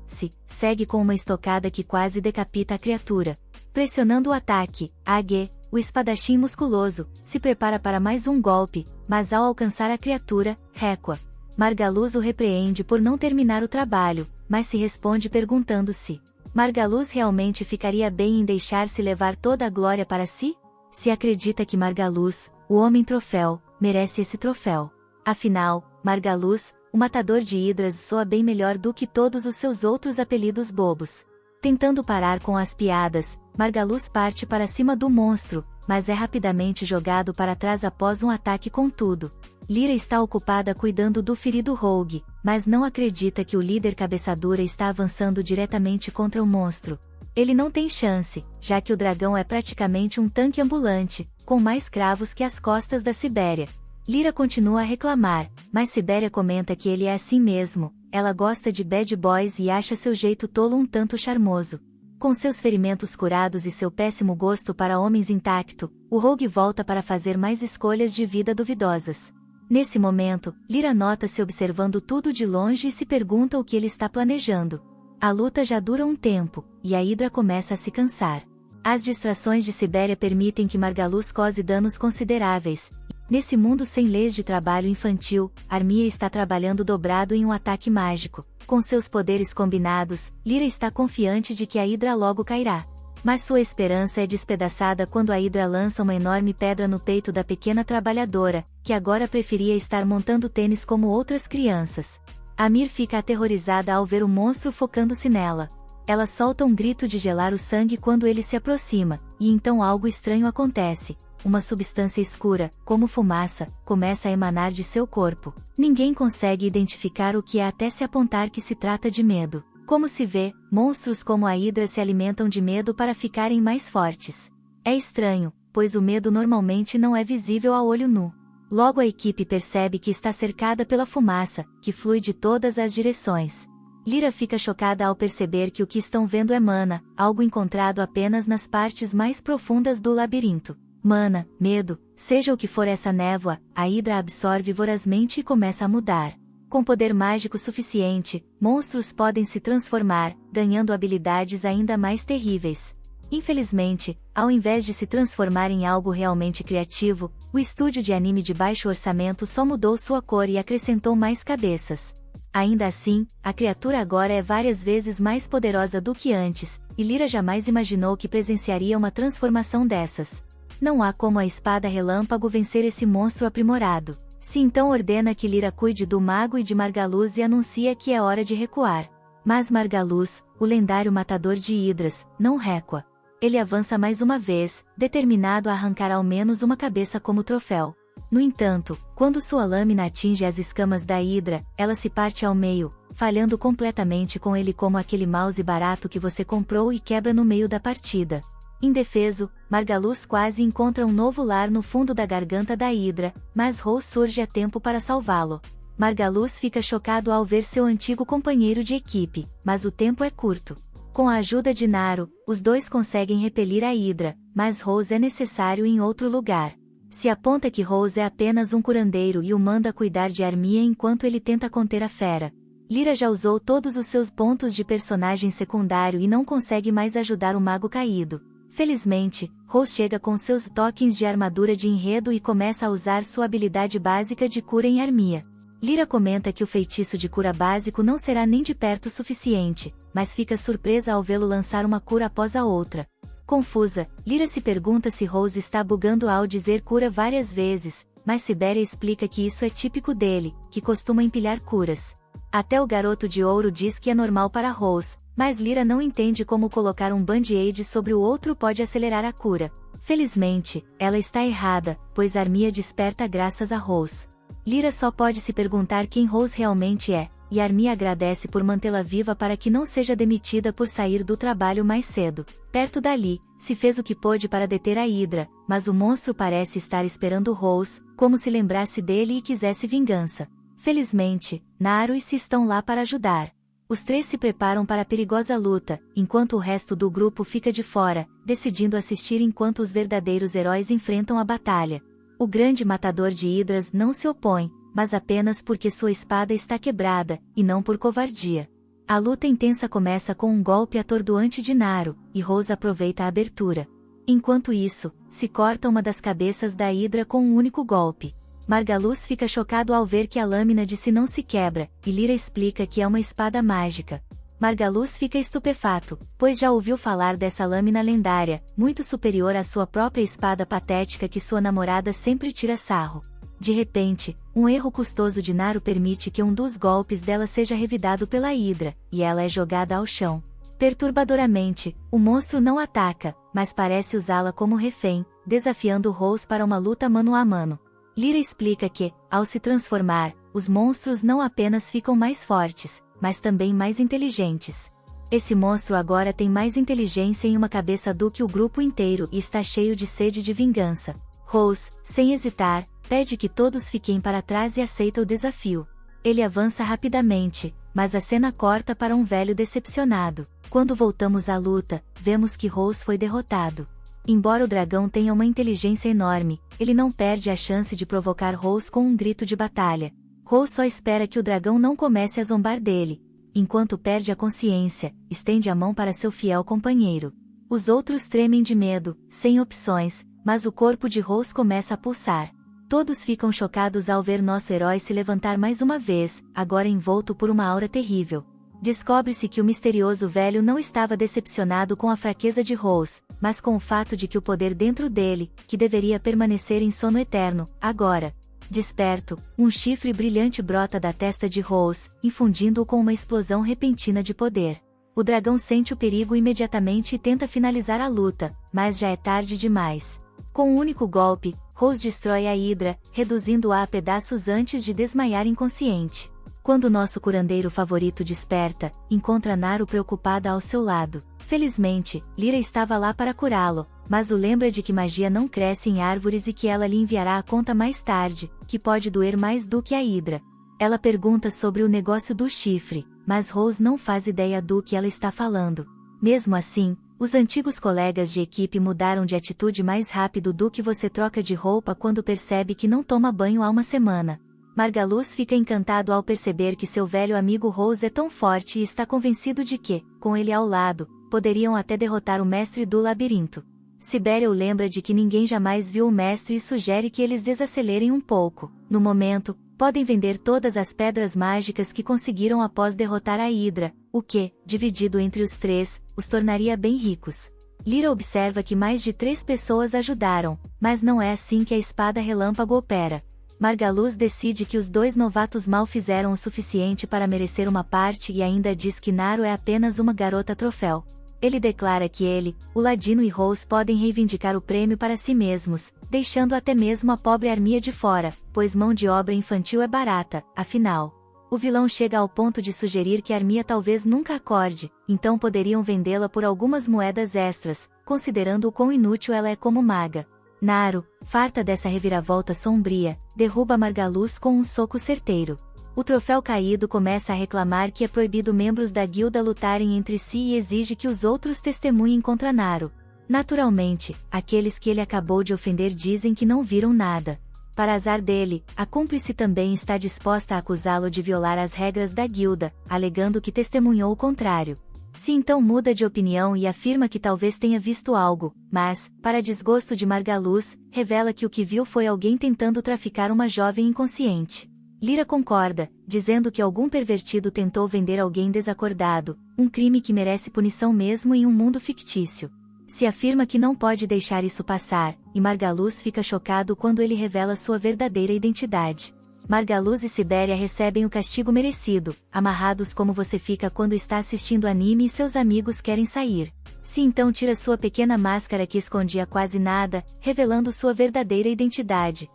segue com uma estocada que quase decapita a criatura. Pressionando o ataque, Age, o espadachim musculoso, se prepara para mais um golpe, mas ao alcançar a criatura, recua. Margaluz o repreende por não terminar o trabalho, mas se responde perguntando se Margaluz realmente ficaria bem em deixar-se levar toda a glória para si? Se acredita que Margaluz, o Homem-Troféu, merece esse troféu. Afinal, Margaluz, o matador de hidras soa bem melhor do que todos os seus outros apelidos bobos. Tentando parar com as piadas, Margaluz parte para cima do monstro, mas é rapidamente jogado para trás após um ataque com tudo. Lyra está ocupada cuidando do ferido Rogue, mas não acredita que o líder cabeçadura está avançando diretamente contra o monstro. Ele não tem chance, já que o dragão é praticamente um tanque ambulante, com mais cravos que as costas da Sibéria. Lyra continua a reclamar, mas Sibéria comenta que ele é assim mesmo, ela gosta de bad boys e acha seu jeito tolo um tanto charmoso. Com seus ferimentos curados e seu péssimo gosto para homens intacto, o Rogue volta para fazer mais escolhas de vida duvidosas. Nesse momento, Lyra nota-se observando tudo de longe e se pergunta o que ele está planejando. A luta já dura um tempo, e a Hydra começa a se cansar. As distrações de Sibéria permitem que Margaluz cause danos consideráveis. Nesse mundo sem leis de trabalho infantil, Armia está trabalhando dobrado em um ataque mágico. Com seus poderes combinados, Lyra está confiante de que a Hydra logo cairá. Mas sua esperança é despedaçada quando a Hydra lança uma enorme pedra no peito da pequena trabalhadora, que agora preferia estar montando tênis como outras crianças. Amir fica aterrorizada ao ver o monstro focando-se nela. Ela solta um grito de gelar o sangue quando ele se aproxima, e então algo estranho acontece. Uma substância escura, como fumaça, começa a emanar de seu corpo. Ninguém consegue identificar o que é até se apontar que se trata de medo. Como se vê, monstros como a Hydra se alimentam de medo para ficarem mais fortes. É estranho, pois o medo normalmente não é visível a olho nu. Logo a equipe percebe que está cercada pela fumaça, que flui de todas as direções. Lyra fica chocada ao perceber que o que estão vendo é mana, algo encontrado apenas nas partes mais profundas do labirinto. mana, medo, seja o que for essa névoa, a Hidra absorve vorazmente e começa a mudar. Com poder mágico suficiente, monstros podem se transformar, ganhando habilidades ainda mais terríveis. Infelizmente, ao invés de se transformar em algo realmente criativo, o estúdio de anime de baixo orçamento só mudou sua cor e acrescentou mais cabeças. Ainda assim, a criatura agora é várias vezes mais poderosa do que antes, e Lyra jamais imaginou que presenciaria uma transformação dessas. Não há como a espada relâmpago vencer esse monstro aprimorado. Se então ordena que Lyra cuide do mago e de Margaluz e anuncia que é hora de recuar. Mas Margaluz, o lendário matador de hidras, não recua. Ele avança mais uma vez, determinado a arrancar ao menos uma cabeça como troféu. No entanto, quando sua lâmina atinge as escamas da hidra, ela se parte ao meio, falhando completamente com ele como aquele mouse barato que você comprou e quebra no meio da partida. Indefeso, Margaluz quase encontra um novo lar no fundo da garganta da hidra, mas Rose surge a tempo para salvá-lo. Margaluz fica chocado ao ver seu antigo companheiro de equipe, mas o tempo é curto. Com a ajuda de Naru, os dois conseguem repelir a hidra, mas Rose é necessário em outro lugar. Se aponta que Rose é apenas um curandeiro e o manda cuidar de Armia enquanto ele tenta conter a fera. Lyra já usou todos os seus pontos de personagem secundário e não consegue mais ajudar o mago caído. Felizmente, Rose chega com seus tokens de armadura de enredo e começa a usar sua habilidade básica de cura em Armia. Lyra comenta que o feitiço de cura básico não será nem de perto o suficiente, mas fica surpresa ao vê-lo lançar uma cura após a outra. Confusa, Lyra se pergunta se Rose está bugando ao dizer cura várias vezes, mas Siberia explica que isso é típico dele, que costuma empilhar curas. Até o garoto de ouro diz que é normal para Rose, mas Lyra não entende como colocar um band-aid sobre o outro pode acelerar a cura. Felizmente, ela está errada, pois Armia desperta graças a Rose. Lyra só pode se perguntar quem Rose realmente é, e Armia agradece por mantê-la viva para que não seja demitida por sair do trabalho mais cedo. Perto dali, se fez o que pôde para deter a hidra, mas o monstro parece estar esperando Rose, como se lembrasse dele e quisesse vingança. Felizmente, Naru e Si estão lá para ajudar. Os três se preparam para a perigosa luta, enquanto o resto do grupo fica de fora, decidindo assistir enquanto os verdadeiros heróis enfrentam a batalha. O grande matador de hidras não se opõe, mas apenas porque sua espada está quebrada, e não por covardia. A luta intensa começa com um golpe atordoante de Naru, e Rose aproveita a abertura. Enquanto isso, se corta uma das cabeças da hidra com um único golpe. Margaluz fica chocado ao ver que a lâmina de Si não se quebra, e Lyra explica que é uma espada mágica. Margaluz fica estupefato, pois já ouviu falar dessa lâmina lendária, muito superior à sua própria espada patética que sua namorada sempre tira sarro. De repente, um erro custoso de Naru permite que um dos golpes dela seja revidado pela hidra, e ela é jogada ao chão. Perturbadoramente, o monstro não ataca, mas parece usá-la como refém, desafiando Rose para uma luta mano a mano. Lyra explica que, ao se transformar, os monstros não apenas ficam mais fortes, mas também mais inteligentes. Esse monstro agora tem mais inteligência em uma cabeça do que o grupo inteiro e está cheio de sede de vingança. Rose, sem hesitar, pede que todos fiquem para trás e aceita o desafio. Ele avança rapidamente, mas a cena corta para um velho decepcionado. Quando voltamos à luta, vemos que Rose foi derrotado. Embora o dragão tenha uma inteligência enorme, ele não perde a chance de provocar Rose com um grito de batalha. Rose só espera que o dragão não comece a zombar dele. Enquanto perde a consciência, estende a mão para seu fiel companheiro. Os outros tremem de medo, sem opções, mas o corpo de Rose começa a pulsar. Todos ficam chocados ao ver nosso herói se levantar mais uma vez, agora envolto por uma aura terrível. Descobre-se que o misterioso velho não estava decepcionado com a fraqueza de Rose, mas com o fato de que o poder dentro dele, que deveria permanecer em sono eterno, agora. Desperto, um chifre brilhante brota da testa de Rose, infundindo-o com uma explosão repentina de poder. O dragão sente o perigo imediatamente e tenta finalizar a luta, mas já é tarde demais. Com um único golpe, Rose destrói a hidra, reduzindo-a a pedaços antes de desmaiar inconsciente. Quando nosso curandeiro favorito desperta, encontra Naru preocupada ao seu lado. Felizmente, Lyra estava lá para curá-lo, mas o lembra de que magia não cresce em árvores e que ela lhe enviará a conta mais tarde, que pode doer mais do que a hidra. Ela pergunta sobre o negócio do chifre, mas Rose não faz ideia do que ela está falando. Mesmo assim, Os antigos colegas de equipe mudaram de atitude mais rápido do que você troca de roupa quando percebe que não toma banho há uma semana. Margaluz fica encantado ao perceber que seu velho amigo Rose é tão forte e está convencido de que, com ele ao lado, poderiam até derrotar o mestre do labirinto. Sibéria o lembra de que ninguém jamais viu o mestre e sugere que eles desacelerem um pouco. No momento, podem vender todas as pedras mágicas que conseguiram após derrotar a Hidra, o que, dividido entre os três, os tornaria bem ricos. Lyra observa que mais de 3 pessoas ajudaram, mas não é assim que a espada relâmpago opera. Margaluz decide que os 2 novatos mal fizeram o suficiente para merecer uma parte e ainda diz que Naru é apenas uma garota troféu. Ele declara que ele, o Ladino e Rose podem reivindicar o prêmio para si mesmos, deixando até mesmo a pobre Armia de fora, pois mão de obra infantil é barata, afinal. O vilão chega ao ponto de sugerir que Armia talvez nunca acorde, então poderiam vendê-la por algumas moedas extras, considerando o quão inútil ela é como maga. Naru, farta dessa reviravolta sombria, derruba Margaluz com um soco certeiro. O troféu caído começa a reclamar que é proibido membros da guilda lutarem entre si e exige que os outros testemunhem contra Naru. Naturalmente, aqueles que ele acabou de ofender dizem que não viram nada. Para azar dele, a cúmplice também está disposta a acusá-lo de violar as regras da guilda, alegando que testemunhou o contrário. Se então muda de opinião e afirma que talvez tenha visto algo, mas, para desgosto de Margaluz, revela que o que viu foi alguém tentando traficar uma jovem inconsciente. Lyra concorda, dizendo que algum pervertido tentou vender alguém desacordado, um crime que merece punição mesmo em um mundo fictício. Se afirma que não pode deixar isso passar, e Margaluz fica chocado quando ele revela sua verdadeira identidade. Margaluz e Sibéria recebem o castigo merecido, amarrados como você fica quando está assistindo anime e seus amigos querem sair. Se então tira sua pequena máscara que escondia quase nada, revelando sua verdadeira identidade,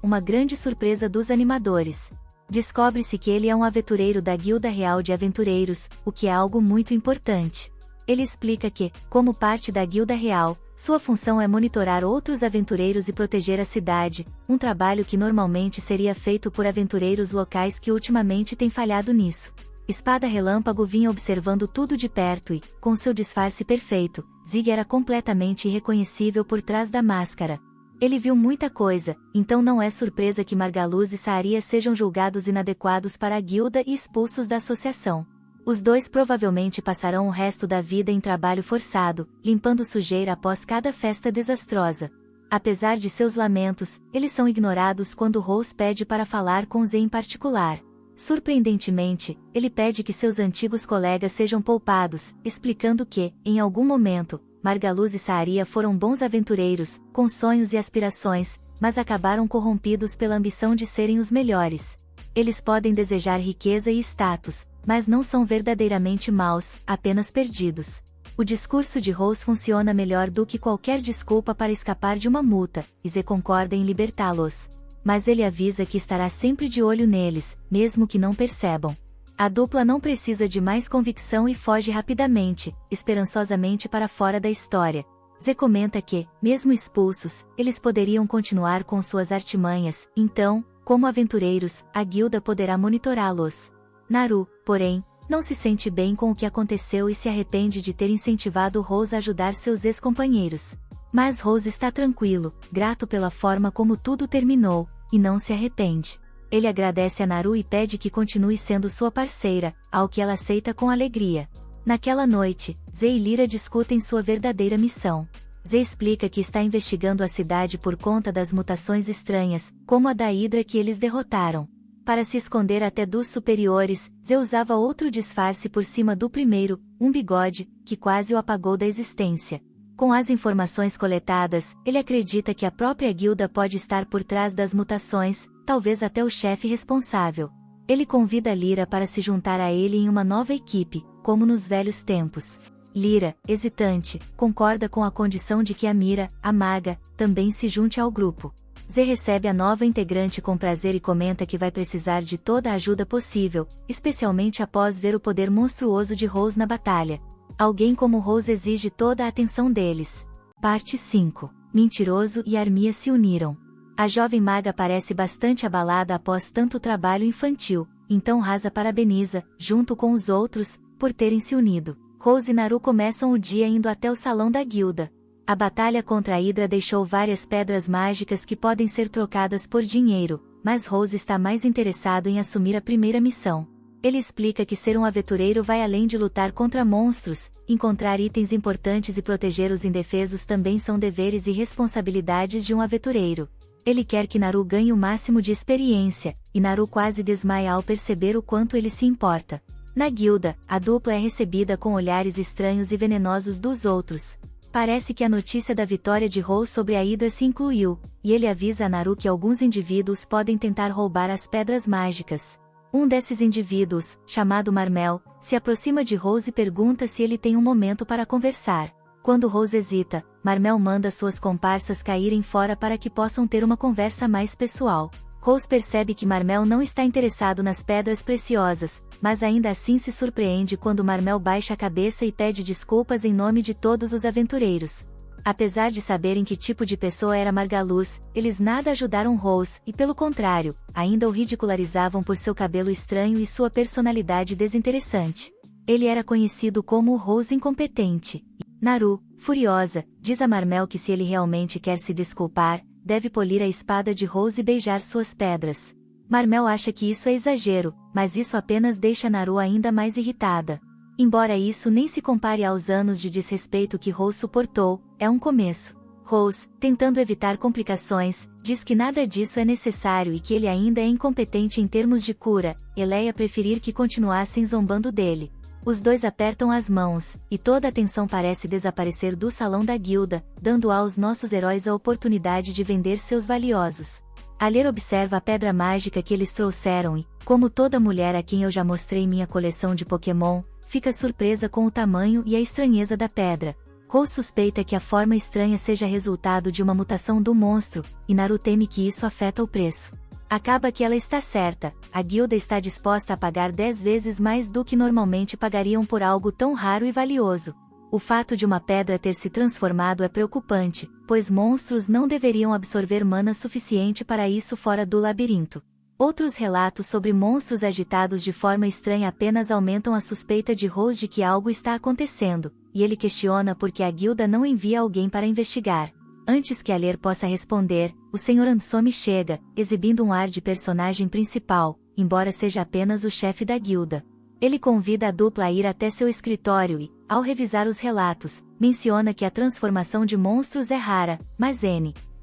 uma grande surpresa dos animadores. Descobre-se que ele é um aventureiro da Guilda Real de Aventureiros, o que é algo muito importante. Ele explica que, como parte da Guilda Real, sua função é monitorar outros aventureiros e proteger a cidade, um trabalho que normalmente seria feito por aventureiros locais que ultimamente têm falhado nisso. Espada Relâmpago vinha observando tudo de perto e, com seu disfarce perfeito, Zig era completamente irreconhecível por trás da máscara. Ele viu muita coisa, então não é surpresa que Margaluz e Saaria sejam julgados inadequados para a guilda e expulsos da associação. Os dois provavelmente passarão o resto da vida em trabalho forçado, limpando sujeira após cada festa desastrosa. Apesar de seus lamentos, eles são ignorados quando Rose pede para falar com Z em particular. Surpreendentemente, ele pede que seus antigos colegas sejam poupados, explicando que, em algum momento, Margaluz e Saaria foram bons aventureiros, com sonhos e aspirações, mas acabaram corrompidos pela ambição de serem os melhores. Eles podem desejar riqueza e status, mas não são verdadeiramente maus, apenas perdidos. O discurso de Rose funciona melhor do que qualquer desculpa para escapar de uma multa, e Z concorda em libertá-los. Mas ele avisa que estará sempre de olho neles, mesmo que não percebam. A dupla não precisa de mais convicção e foge rapidamente, esperançosamente para fora da história. Z comenta que, mesmo expulsos, eles poderiam continuar com suas artimanhas, então, como aventureiros, a guilda poderá monitorá-los. Naru, porém, não se sente bem com o que aconteceu e se arrepende de ter incentivado Rose a ajudar seus ex-companheiros. Mas Rose está tranquilo, grato pela forma como tudo terminou, e não se arrepende. Ele agradece a Naru e pede que continue sendo sua parceira, ao que ela aceita com alegria. Naquela noite, Z e Lyra discutem sua verdadeira missão. Z explica que está investigando a cidade por conta das mutações estranhas, como a da Hidra que eles derrotaram. Para se esconder até dos superiores, Z usava outro disfarce por cima do primeiro, um bigode, que quase o apagou da existência. Com as informações coletadas, ele acredita que a própria guilda pode estar por trás das mutações, talvez até o chefe responsável. Ele convida Lyra para se juntar a ele em uma nova equipe, como nos velhos tempos. Lyra, hesitante, concorda com a condição de que Amira, a maga, também se junte ao grupo. Z recebe a nova integrante com prazer e comenta que vai precisar de toda a ajuda possível, especialmente após ver o poder monstruoso de Rose na batalha. Alguém como Rose exige toda a atenção deles. Parte 5. Mentiroso e Armia se uniram. A jovem maga parece bastante abalada após tanto trabalho infantil, então Rasa parabeniza, junto com os outros, por terem se unido. Rose e Naru começam o dia indo até o salão da guilda. A batalha contra a Hydra deixou várias pedras mágicas que podem ser trocadas por dinheiro, mas Rose está mais interessado em assumir a primeira missão. Ele explica que ser um aventureiro vai além de lutar contra monstros, encontrar itens importantes e proteger os indefesos também são deveres e responsabilidades de um aventureiro. Ele quer que Naru ganhe o máximo de experiência, e Naru quase desmaia ao perceber o quanto ele se importa. Na guilda, a dupla é recebida com olhares estranhos e venenosos dos outros. Parece que a notícia da vitória de Rose sobre a Hydra se incluiu, e ele avisa a Naru que alguns indivíduos podem tentar roubar as pedras mágicas. Um desses indivíduos, chamado Marmel, se aproxima de Rose e pergunta se ele tem um momento para conversar. Quando Rose hesita, Marmel manda suas comparsas caírem fora para que possam ter uma conversa mais pessoal. Rose percebe que Marmel não está interessado nas pedras preciosas, mas ainda assim se surpreende quando Marmel baixa a cabeça e pede desculpas em nome de todos os aventureiros. Apesar de saberem que tipo de pessoa era Margaluz, eles nada ajudaram Rose e, pelo contrário, ainda o ridicularizavam por seu cabelo estranho e sua personalidade desinteressante. Ele era conhecido como o Rose incompetente. Naru, furiosa, diz a Marmel que se ele realmente quer se desculpar, deve polir a espada de Rose e beijar suas pedras. Marmel acha que isso é exagero, mas isso apenas deixa Naru ainda mais irritada. Embora isso nem se compare aos anos de desrespeito que Rose suportou, é um começo. Rose, tentando evitar complicações, diz que nada disso é necessário e que ele ainda é incompetente em termos de cura. Eleia preferir que continuassem zombando dele. Os dois apertam as mãos, e toda a tensão parece desaparecer do salão da guilda, dando aos nossos heróis a oportunidade de vender seus valiosos. Aler observa a pedra mágica que eles trouxeram e, como toda mulher a quem eu já mostrei minha coleção de Pokémon, fica surpresa com o tamanho e a estranheza da pedra. Rose suspeita que a forma estranha seja resultado de uma mutação do monstro, e Naru teme que isso afeta o preço. Acaba que ela está certa, a guilda está disposta a pagar 10 vezes mais do que normalmente pagariam por algo tão raro e valioso. O fato de uma pedra ter se transformado é preocupante, pois monstros não deveriam absorver mana suficiente para isso fora do labirinto. Outros relatos sobre monstros agitados de forma estranha apenas aumentam a suspeita de Rose de que algo está acontecendo, e ele questiona por que a guilda não envia alguém para investigar. Antes que Aler possa responder, o Sr. Ansome chega, exibindo um ar de personagem principal, embora seja apenas o chefe da guilda. Ele convida a dupla a ir até seu escritório e, ao revisar os relatos, menciona que a transformação de monstros é rara, mas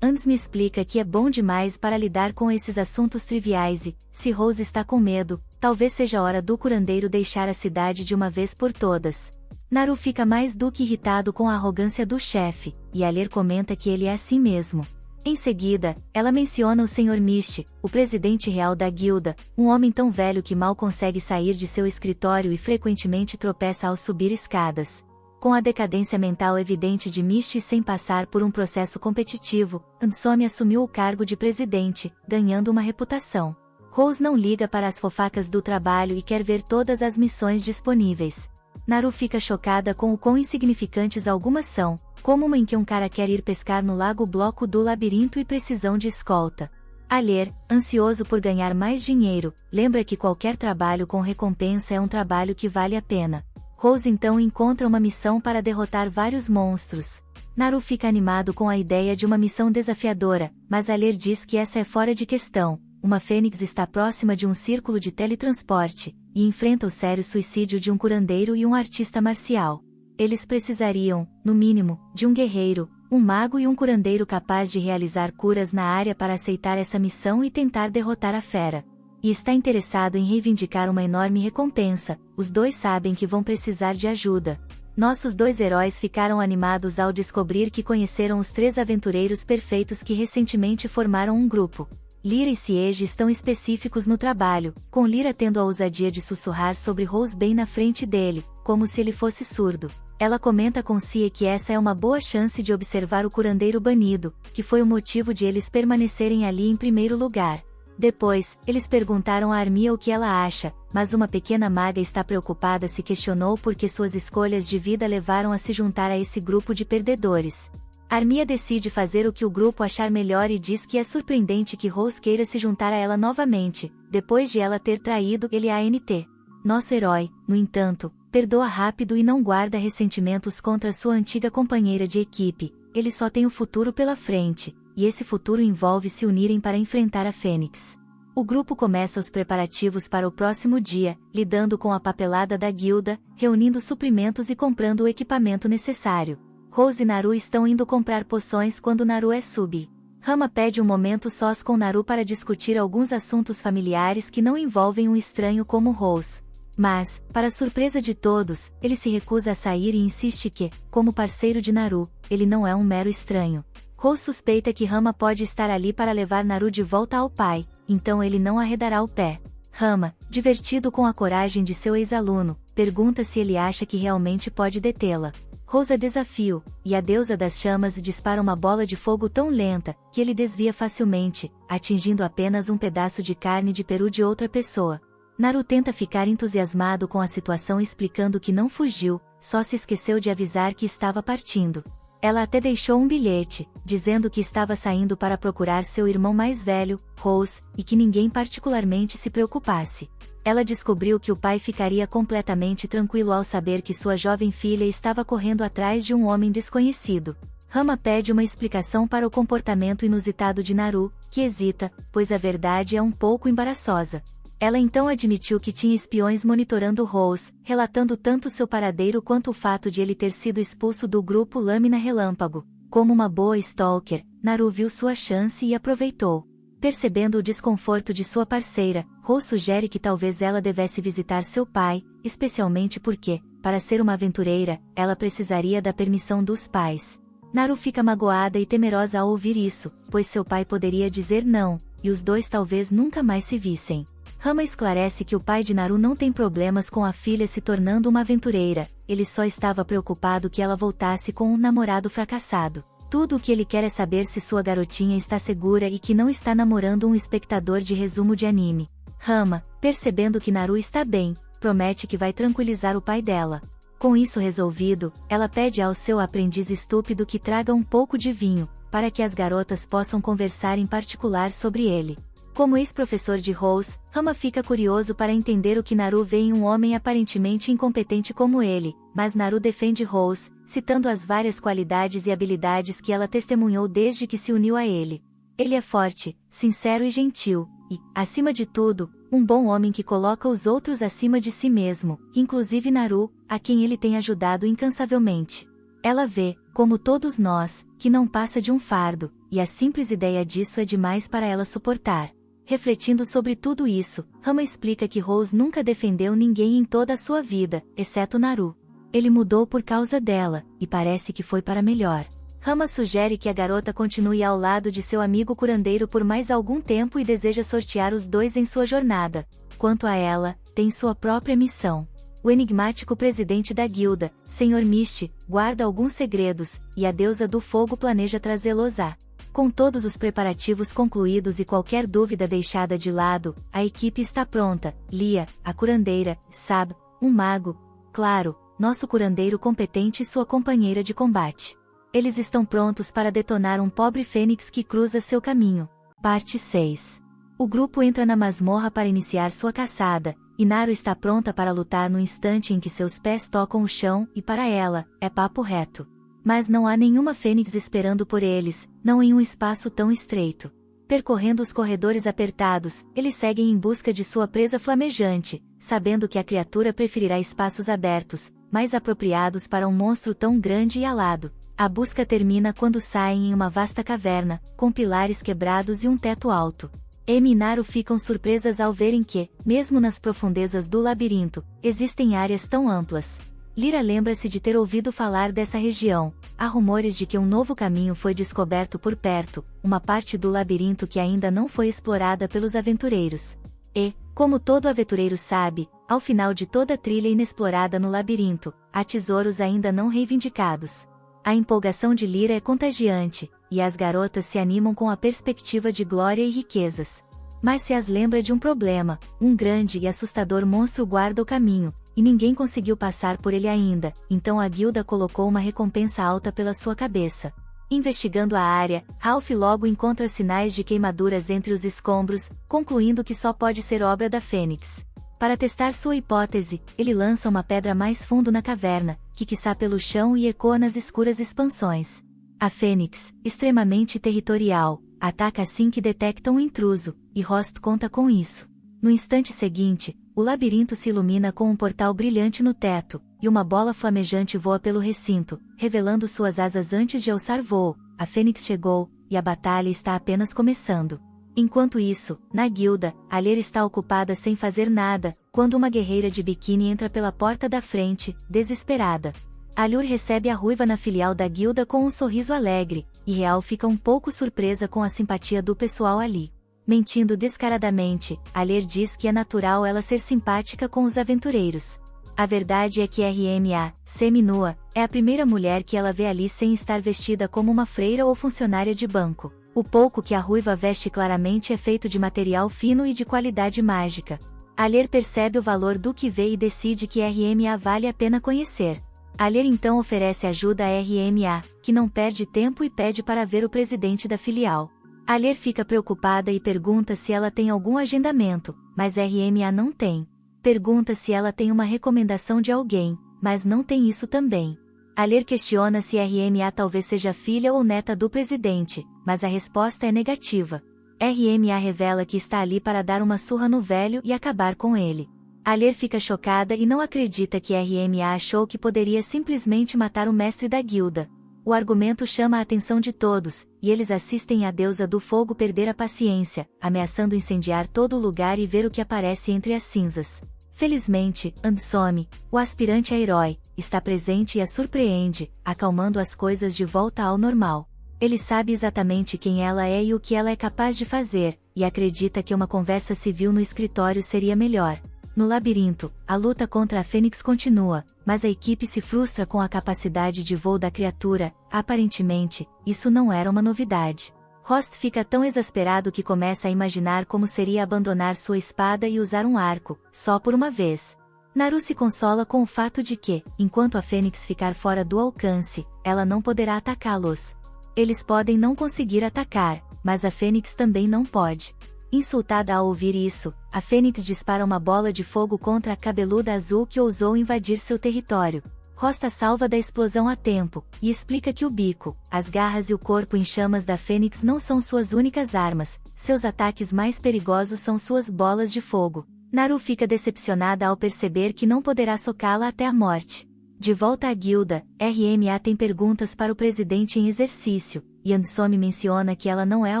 Ans me explica que é bom demais para lidar com esses assuntos triviais e, se Rose está com medo, talvez seja hora do curandeiro deixar a cidade de uma vez por todas. Naru fica mais do que irritado com a arrogância do chefe, e Aler comenta que ele é assim mesmo. Em seguida, ela menciona o Sr. Mish, o presidente real da guilda, um homem tão velho que mal consegue sair de seu escritório e frequentemente tropeça ao subir escadas. Com a decadência mental evidente de Mish sem passar por um processo competitivo, Ansome assumiu o cargo de presidente, ganhando uma reputação. Rose não liga para as fofacas do trabalho e quer ver todas as missões disponíveis. Naru fica chocada com o quão insignificantes algumas são, como uma em que um cara quer ir pescar no lago bloco do labirinto e precisão de escolta. Aler, ansioso por ganhar mais dinheiro, lembra que qualquer trabalho com recompensa é um trabalho que vale a pena. Rose então encontra uma missão para derrotar vários monstros. Naru fica animado com a ideia de uma missão desafiadora, mas Aler diz que essa é fora de questão. Uma fênix está próxima de um círculo de teletransporte, e enfrenta o sério suicídio de um curandeiro e um artista marcial. Eles precisariam, no mínimo, de um guerreiro, um mago e um curandeiro capaz de realizar curas na área para aceitar essa missão e tentar derrotar a fera. E está interessado em reivindicar uma enorme recompensa. Os dois sabem que vão precisar de ajuda. Nossos dois heróis ficaram animados ao descobrir que conheceram os 3 aventureiros perfeitos que recentemente formaram um grupo. Lyra e Siege estão específicos no trabalho, com Lyra tendo a ousadia de sussurrar sobre Rose bem na frente dele, como se ele fosse surdo. Ela comenta com Cie que essa é uma boa chance de observar o curandeiro banido, que foi o motivo de eles permanecerem ali em primeiro lugar. Depois, eles perguntaram a Armia o que ela acha, mas uma pequena maga está preocupada se questionou porque suas escolhas de vida levaram a se juntar a esse grupo de perdedores. Armia decide fazer o que o grupo achar melhor e diz que é surpreendente que Rose queira se juntar a ela novamente, depois de ela ter traído ele a ANT. Nosso herói, no entanto, perdoa rápido e não guarda ressentimentos contra sua antiga companheira de equipe. Ele só tem o futuro pela frente, e esse futuro envolve se unirem para enfrentar a Fênix. O grupo começa os preparativos para o próximo dia, lidando com a papelada da guilda, reunindo suprimentos e comprando o equipamento necessário. Rose e Naru estão indo comprar poções quando Naru é sub. Rama pede um momento sós com Naru para discutir alguns assuntos familiares que não envolvem um estranho como Rose. Mas, para surpresa de todos, ele se recusa a sair e insiste que, como parceiro de Naru, ele não é um mero estranho. Rose suspeita que Rama pode estar ali para levar Naru de volta ao pai, então ele não arredará o pé. Rama, divertido com a coragem de seu ex-aluno, pergunta se ele acha que realmente pode detê-la. Rose desafia, e a deusa das chamas dispara uma bola de fogo tão lenta, que ele desvia facilmente, atingindo apenas um pedaço de carne de peru de outra pessoa. Naru tenta ficar entusiasmado com a situação explicando que não fugiu, só se esqueceu de avisar que estava partindo. Ela até deixou um bilhete, dizendo que estava saindo para procurar seu irmão mais velho, Rose, e que ninguém particularmente se preocupasse. Ela descobriu que o pai ficaria completamente tranquilo ao saber que sua jovem filha estava correndo atrás de um homem desconhecido. Rama pede uma explicação para o comportamento inusitado de Naru, que hesita, pois a verdade é um pouco embaraçosa. Ela então admitiu que tinha espiões monitorando Rose, relatando tanto seu paradeiro quanto o fato de ele ter sido expulso do grupo Lâmina Relâmpago. Como uma boa stalker, Naru viu sua chance e aproveitou. Percebendo o desconforto de sua parceira, Rose sugere que talvez ela devesse visitar seu pai, especialmente porque, para ser uma aventureira, ela precisaria da permissão dos pais. Naru fica magoada e temerosa ao ouvir isso, pois seu pai poderia dizer não, e os dois talvez nunca mais se vissem. Rama esclarece que o pai de Naru não tem problemas com a filha se tornando uma aventureira, ele só estava preocupado que ela voltasse com um namorado fracassado. Tudo o que ele quer é saber se sua garotinha está segura e que não está namorando um espectador de resumo de anime. Rama, percebendo que Naru está bem, promete que vai tranquilizar o pai dela. Com isso resolvido, ela pede ao seu aprendiz estúpido que traga um pouco de vinho, para que as garotas possam conversar em particular sobre ele. Como ex-professor de Rose, Rama fica curioso para entender o que Naru vê em um homem aparentemente incompetente como ele, mas Naru defende Rose, citando as várias qualidades e habilidades que ela testemunhou desde que se uniu a ele. Ele é forte, sincero e gentil, e, acima de tudo, um bom homem que coloca os outros acima de si mesmo, inclusive Naru, a quem ele tem ajudado incansavelmente. Ela vê, como todos nós, que não passa de um fardo, e a simples ideia disso é demais para ela suportar. Refletindo sobre tudo isso, Rama explica que Rose nunca defendeu ninguém em toda a sua vida, exceto Naru. Ele mudou por causa dela, e parece que foi para melhor. Rama sugere que a garota continue ao lado de seu amigo curandeiro por mais algum tempo e deseja sortear os dois em sua jornada. Quanto a ela, tem sua própria missão. O enigmático presidente da guilda, Sr. Mishi, guarda alguns segredos, e a deusa do fogo planeja trazê-los a. Com todos os preparativos concluídos e qualquer dúvida deixada de lado, a equipe está pronta. Lia, a curandeira, Sab, um mago, claro, nosso curandeiro competente e sua companheira de combate. Eles estão prontos para detonar um pobre fênix que cruza seu caminho. Parte 6. O grupo entra na masmorra para iniciar sua caçada, e Naru está pronta para lutar no instante em que seus pés tocam o chão, e para ela, é papo reto. Mas não há nenhuma fênix esperando por eles, não em um espaço tão estreito. Percorrendo os corredores apertados, eles seguem em busca de sua presa flamejante, sabendo que a criatura preferirá espaços abertos, mais apropriados para um monstro tão grande e alado. A busca termina quando saem em uma vasta caverna, com pilares quebrados e um teto alto. Emi e Naru ficam surpresas ao verem que, mesmo nas profundezas do labirinto, existem áreas tão amplas. Lyra lembra-se de ter ouvido falar dessa região. Há rumores de que um novo caminho foi descoberto por perto, uma parte do labirinto que ainda não foi explorada pelos aventureiros. E, como todo aventureiro sabe, ao final de toda trilha inexplorada no labirinto, há tesouros ainda não reivindicados. A empolgação de Lyra é contagiante, e as garotas se animam com a perspectiva de glória e riquezas. Mas se as lembra de um problema, um grande e assustador monstro guarda o caminho, e ninguém conseguiu passar por ele ainda, então a guilda colocou uma recompensa alta pela sua cabeça. Investigando a área, Ralph logo encontra sinais de queimaduras entre os escombros, concluindo que só pode ser obra da Fênix. Para testar sua hipótese, ele lança uma pedra mais fundo na caverna, que quiçá pelo chão e ecoa nas escuras expansões. A Fênix, extremamente territorial, ataca assim que detecta um intruso, e Host conta com isso. No instante seguinte, o labirinto se ilumina com um portal brilhante no teto, e uma bola flamejante voa pelo recinto, revelando suas asas antes de alçar voo. A Fênix chegou, e a batalha está apenas começando. Enquanto isso, na guilda, Alher está ocupada sem fazer nada, quando uma guerreira de biquíni entra pela porta da frente, desesperada. Alher recebe a ruiva na filial da guilda com um sorriso alegre, e Real fica um pouco surpresa com a simpatia do pessoal ali. Mentindo descaradamente, Alher diz que é natural ela ser simpática com os aventureiros. A verdade é que RMA, semi-nua, é a primeira mulher que ela vê ali sem estar vestida como uma freira ou funcionária de banco. O pouco que a ruiva veste claramente é feito de material fino e de qualidade mágica. Alher percebe o valor do que vê e decide que RMA vale a pena conhecer. Alher então oferece ajuda a RMA, que não perde tempo e pede para ver o presidente da filial. Alher fica preocupada e pergunta se ela tem algum agendamento, mas RMA não tem. Pergunta se ela tem uma recomendação de alguém, mas não tem isso também. Alher questiona se RMA talvez seja filha ou neta do presidente, mas a resposta é negativa. RMA revela que está ali para dar uma surra no velho e acabar com ele. Alher fica chocada e não acredita que RMA achou que poderia simplesmente matar o mestre da guilda. O argumento chama a atenção de todos, e eles assistem a deusa do fogo perder a paciência, ameaçando incendiar todo o lugar e ver o que aparece entre as cinzas. Felizmente, Ansome, o aspirante a herói, está presente e a surpreende, acalmando as coisas de volta ao normal. Ele sabe exatamente quem ela é e o que ela é capaz de fazer, e acredita que uma conversa civil no escritório seria melhor. No labirinto, a luta contra a Fênix continua, mas a equipe se frustra com a capacidade de voo da criatura. Aparentemente, isso não era uma novidade. Host fica tão exasperado que começa a imaginar como seria abandonar sua espada e usar um arco, só por uma vez. Naru se consola com o fato de que, enquanto a Fênix ficar fora do alcance, ela não poderá atacá-los. Eles podem não conseguir atacar, mas a Fênix também não pode. Insultada ao ouvir isso, a Fênix dispara uma bola de fogo contra a cabeluda azul que ousou invadir seu território. Host a salva da explosão a tempo, e explica que o bico, as garras e o corpo em chamas da Fênix não são suas únicas armas, seus ataques mais perigosos são suas bolas de fogo. Naru fica decepcionada ao perceber que não poderá socá-la até a morte. De volta à guilda, RMA tem perguntas para o presidente em exercício, e Ansome menciona que ela não é a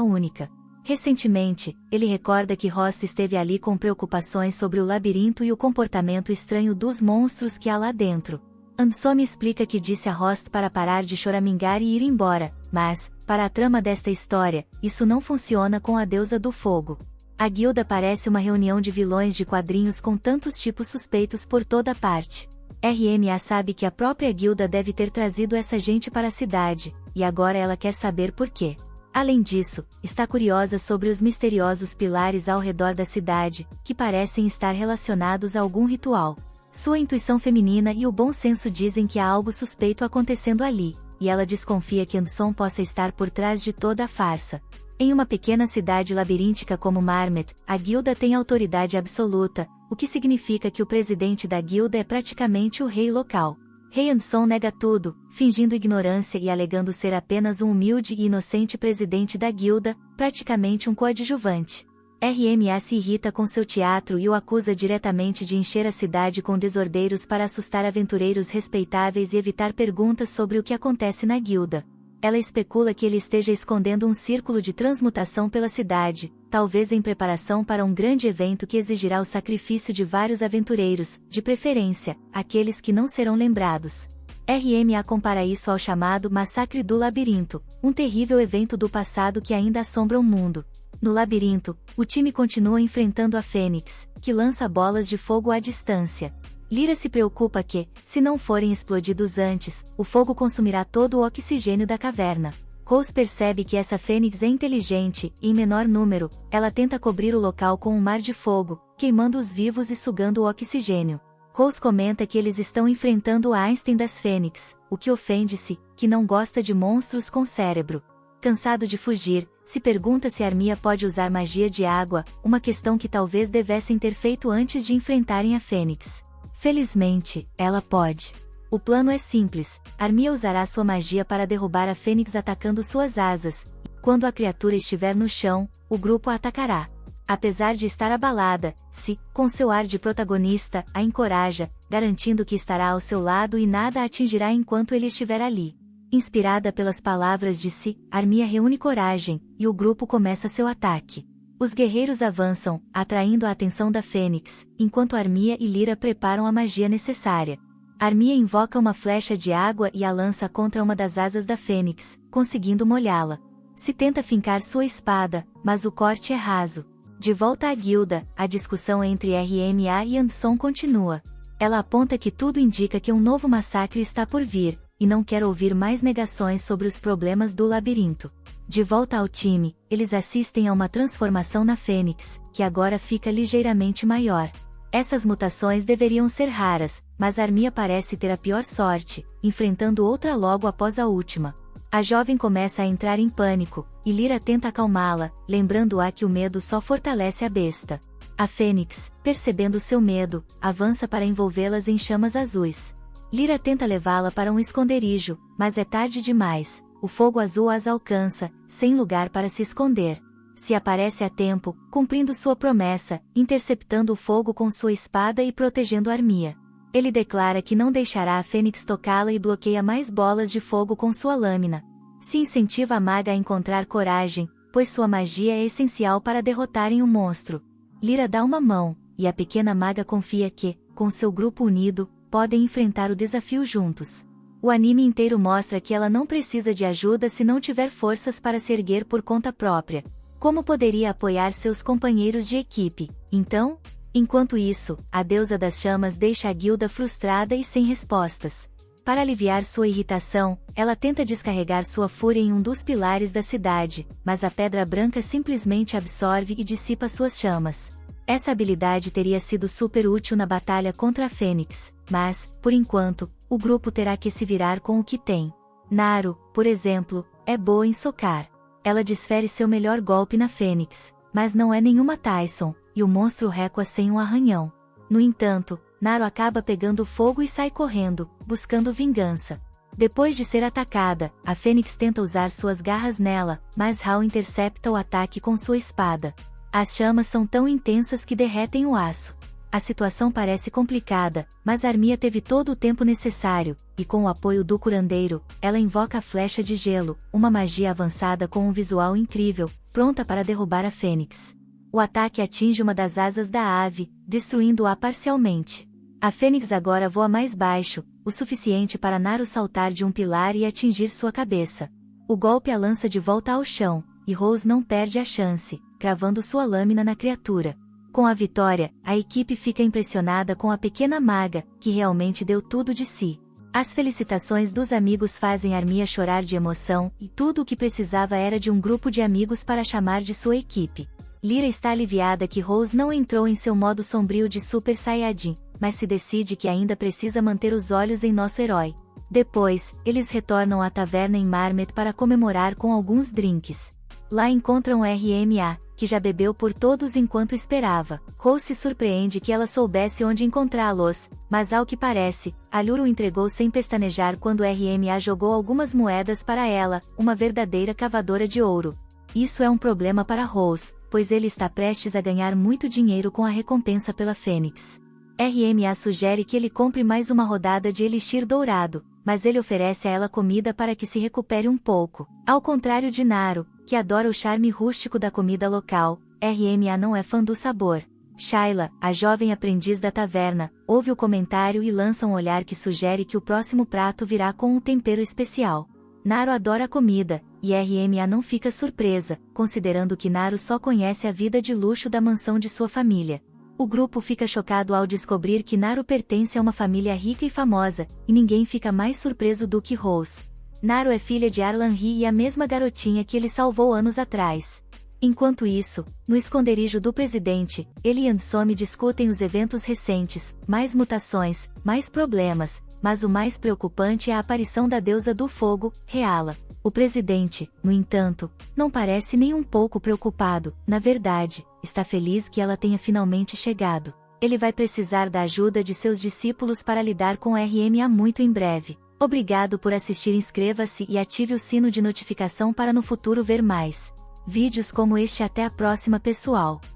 única. Recentemente, ele recorda que Ross esteve ali com preocupações sobre o labirinto e o comportamento estranho dos monstros que há lá dentro. Ansome explica que disse a Ross para parar de choramingar e ir embora, mas, para a trama desta história, isso não funciona com a deusa do fogo. A guilda parece uma reunião de vilões de quadrinhos com tantos tipos suspeitos por toda parte. RMA sabe que a própria guilda deve ter trazido essa gente para a cidade, e agora ela quer saber por quê. Além disso, está curiosa sobre os misteriosos pilares ao redor da cidade, que parecem estar relacionados a algum ritual. Sua intuição feminina e o bom senso dizem que há algo suspeito acontecendo ali, e ela desconfia que Anson possa estar por trás de toda a farsa. Em uma pequena cidade labiríntica como Marmet, a guilda tem autoridade absoluta, o que significa que o presidente da guilda é praticamente o rei local. Rei Anson nega tudo, fingindo ignorância e alegando ser apenas um humilde e inocente presidente da guilda, praticamente um coadjuvante. RMA se irrita com seu teatro e o acusa diretamente de encher a cidade com desordeiros para assustar aventureiros respeitáveis e evitar perguntas sobre o que acontece na guilda. Ela especula que ele esteja escondendo um círculo de transmutação pela cidade, talvez em preparação para um grande evento que exigirá o sacrifício de vários aventureiros, de preferência, aqueles que não serão lembrados. RMA compara isso ao chamado Massacre do Labirinto, um terrível evento do passado que ainda assombra o mundo. No labirinto, o time continua enfrentando a Fênix, que lança bolas de fogo à distância. Lyra se preocupa que, se não forem explodidos antes, o fogo consumirá todo o oxigênio da caverna. Rose percebe que essa Fênix é inteligente, e em menor número, ela tenta cobrir o local com um mar de fogo, queimando os vivos e sugando o oxigênio. Rose comenta que eles estão enfrentando o Einstein das Fênix, o que ofende-se, que não gosta de monstros com cérebro. Cansado de fugir, se pergunta se Armia pode usar magia de água, uma questão que talvez devessem ter feito antes de enfrentarem a Fênix. Felizmente, ela pode. O plano é simples, Armia usará sua magia para derrubar a Fênix atacando suas asas, e quando a criatura estiver no chão, o grupo a atacará. Apesar de estar abalada, Si, com seu ar de protagonista, a encoraja, garantindo que estará ao seu lado e nada a atingirá enquanto ele estiver ali. Inspirada pelas palavras de Si, Armia reúne coragem, e o grupo começa seu ataque. Os guerreiros avançam, atraindo a atenção da Fênix, enquanto Armia e Lyra preparam a magia necessária. Armia invoca uma flecha de água e a lança contra uma das asas da Fênix, conseguindo molhá-la. Si tenta fincar sua espada, mas o corte é raso. De volta à guilda, a discussão entre RMA e Anderson continua. Ela aponta que tudo indica que um novo massacre está por vir, e não quer ouvir mais negações sobre os problemas do labirinto. De volta ao time, eles assistem a uma transformação na Fênix, que agora fica ligeiramente maior. Essas mutações deveriam ser raras, mas Armia parece ter a pior sorte, enfrentando outra logo após a última. A jovem começa a entrar em pânico, e Lyra tenta acalmá-la, lembrando-a que o medo só fortalece a besta. A Fênix, percebendo seu medo, avança para envolvê-las em chamas azuis. Lyra tenta levá-la para um esconderijo, mas é tarde demais, o fogo azul as alcança, sem lugar para se esconder. Si aparece a tempo, cumprindo sua promessa, interceptando o fogo com sua espada e protegendo Armia. Ele declara que não deixará a Fênix tocá-la e bloqueia mais bolas de fogo com sua lâmina. Si incentiva a maga a encontrar coragem, pois sua magia é essencial para derrotarem o monstro. Lyra dá uma mão, e a pequena maga confia que, com seu grupo unido, podem enfrentar o desafio juntos. O anime inteiro mostra que ela não precisa de ajuda se não tiver forças para se erguer por conta própria. Como poderia apoiar seus companheiros de equipe, então? Enquanto isso, a deusa das chamas deixa a guilda frustrada e sem respostas. Para aliviar sua irritação, ela tenta descarregar sua fúria em um dos pilares da cidade, mas a pedra branca simplesmente absorve e dissipa suas chamas. Essa habilidade teria sido super útil na batalha contra a Fênix, mas, por enquanto, o grupo terá que se virar com o que tem. Naru, por exemplo, é boa em socar. Ela desfere seu melhor golpe na Fênix, mas não é nenhuma Tyson, e o monstro recua sem um arranhão. No entanto, Naru acaba pegando fogo e sai correndo, buscando vingança. Depois de ser atacada, a Fênix tenta usar suas garras nela, mas Hal intercepta o ataque com sua espada. As chamas são tão intensas que derretem o aço. A situação parece complicada, mas Armia teve todo o tempo necessário, e com o apoio do curandeiro, ela invoca a flecha de gelo, uma magia avançada com um visual incrível, pronta para derrubar a Fênix. O ataque atinge uma das asas da ave, destruindo-a parcialmente. A Fênix agora voa mais baixo, o suficiente para Naru saltar de um pilar e atingir sua cabeça. O golpe a lança de volta ao chão, e Rose não perde a chance, cravando sua lâmina na criatura. Com a vitória, a equipe fica impressionada com a pequena maga, que realmente deu tudo de si. As felicitações dos amigos fazem Armia chorar de emoção, e tudo o que precisava era de um grupo de amigos para chamar de sua equipe. Lyra está aliviada que Rose não entrou em seu modo sombrio de Super Saiyajin, mas se decide que ainda precisa manter os olhos em nosso herói. Depois, eles retornam à taverna em Marmet para comemorar com alguns drinks. Lá encontram RMA, que já bebeu por todos enquanto esperava. Rose se surpreende que ela soubesse onde encontrá-los, mas ao que parece, Allura o entregou sem pestanejar quando RMA jogou algumas moedas para ela, uma verdadeira cavadora de ouro. Isso é um problema para Rose, pois ele está prestes a ganhar muito dinheiro com a recompensa pela Fênix. RMA sugere que ele compre mais uma rodada de elixir dourado, mas ele oferece a ela comida para que se recupere um pouco. Ao contrário de Naru, que adora o charme rústico da comida local, RMA não é fã do sabor. Shayla, a jovem aprendiz da taverna, ouve o comentário e lança um olhar que sugere que o próximo prato virá com um tempero especial. Naru adora a comida, e RMA não fica surpresa, considerando que Naru só conhece a vida de luxo da mansão de sua família. O grupo fica chocado ao descobrir que Naru pertence a uma família rica e famosa, e ninguém fica mais surpreso do que Rose. Naru é filha de Arlanri e a mesma garotinha que ele salvou anos atrás. Enquanto isso, no esconderijo do presidente, ele e Ansome discutem os eventos recentes, mais mutações, mais problemas, mas o mais preocupante é a aparição da deusa do fogo, Reala. O presidente, no entanto, não parece nem um pouco preocupado, na verdade, está feliz que ela tenha finalmente chegado. Ele vai precisar da ajuda de seus discípulos para lidar com RMA muito em breve. Obrigado por assistir, inscreva-se e ative o sino de notificação para no futuro ver mais vídeos como este. Até a próxima, pessoal.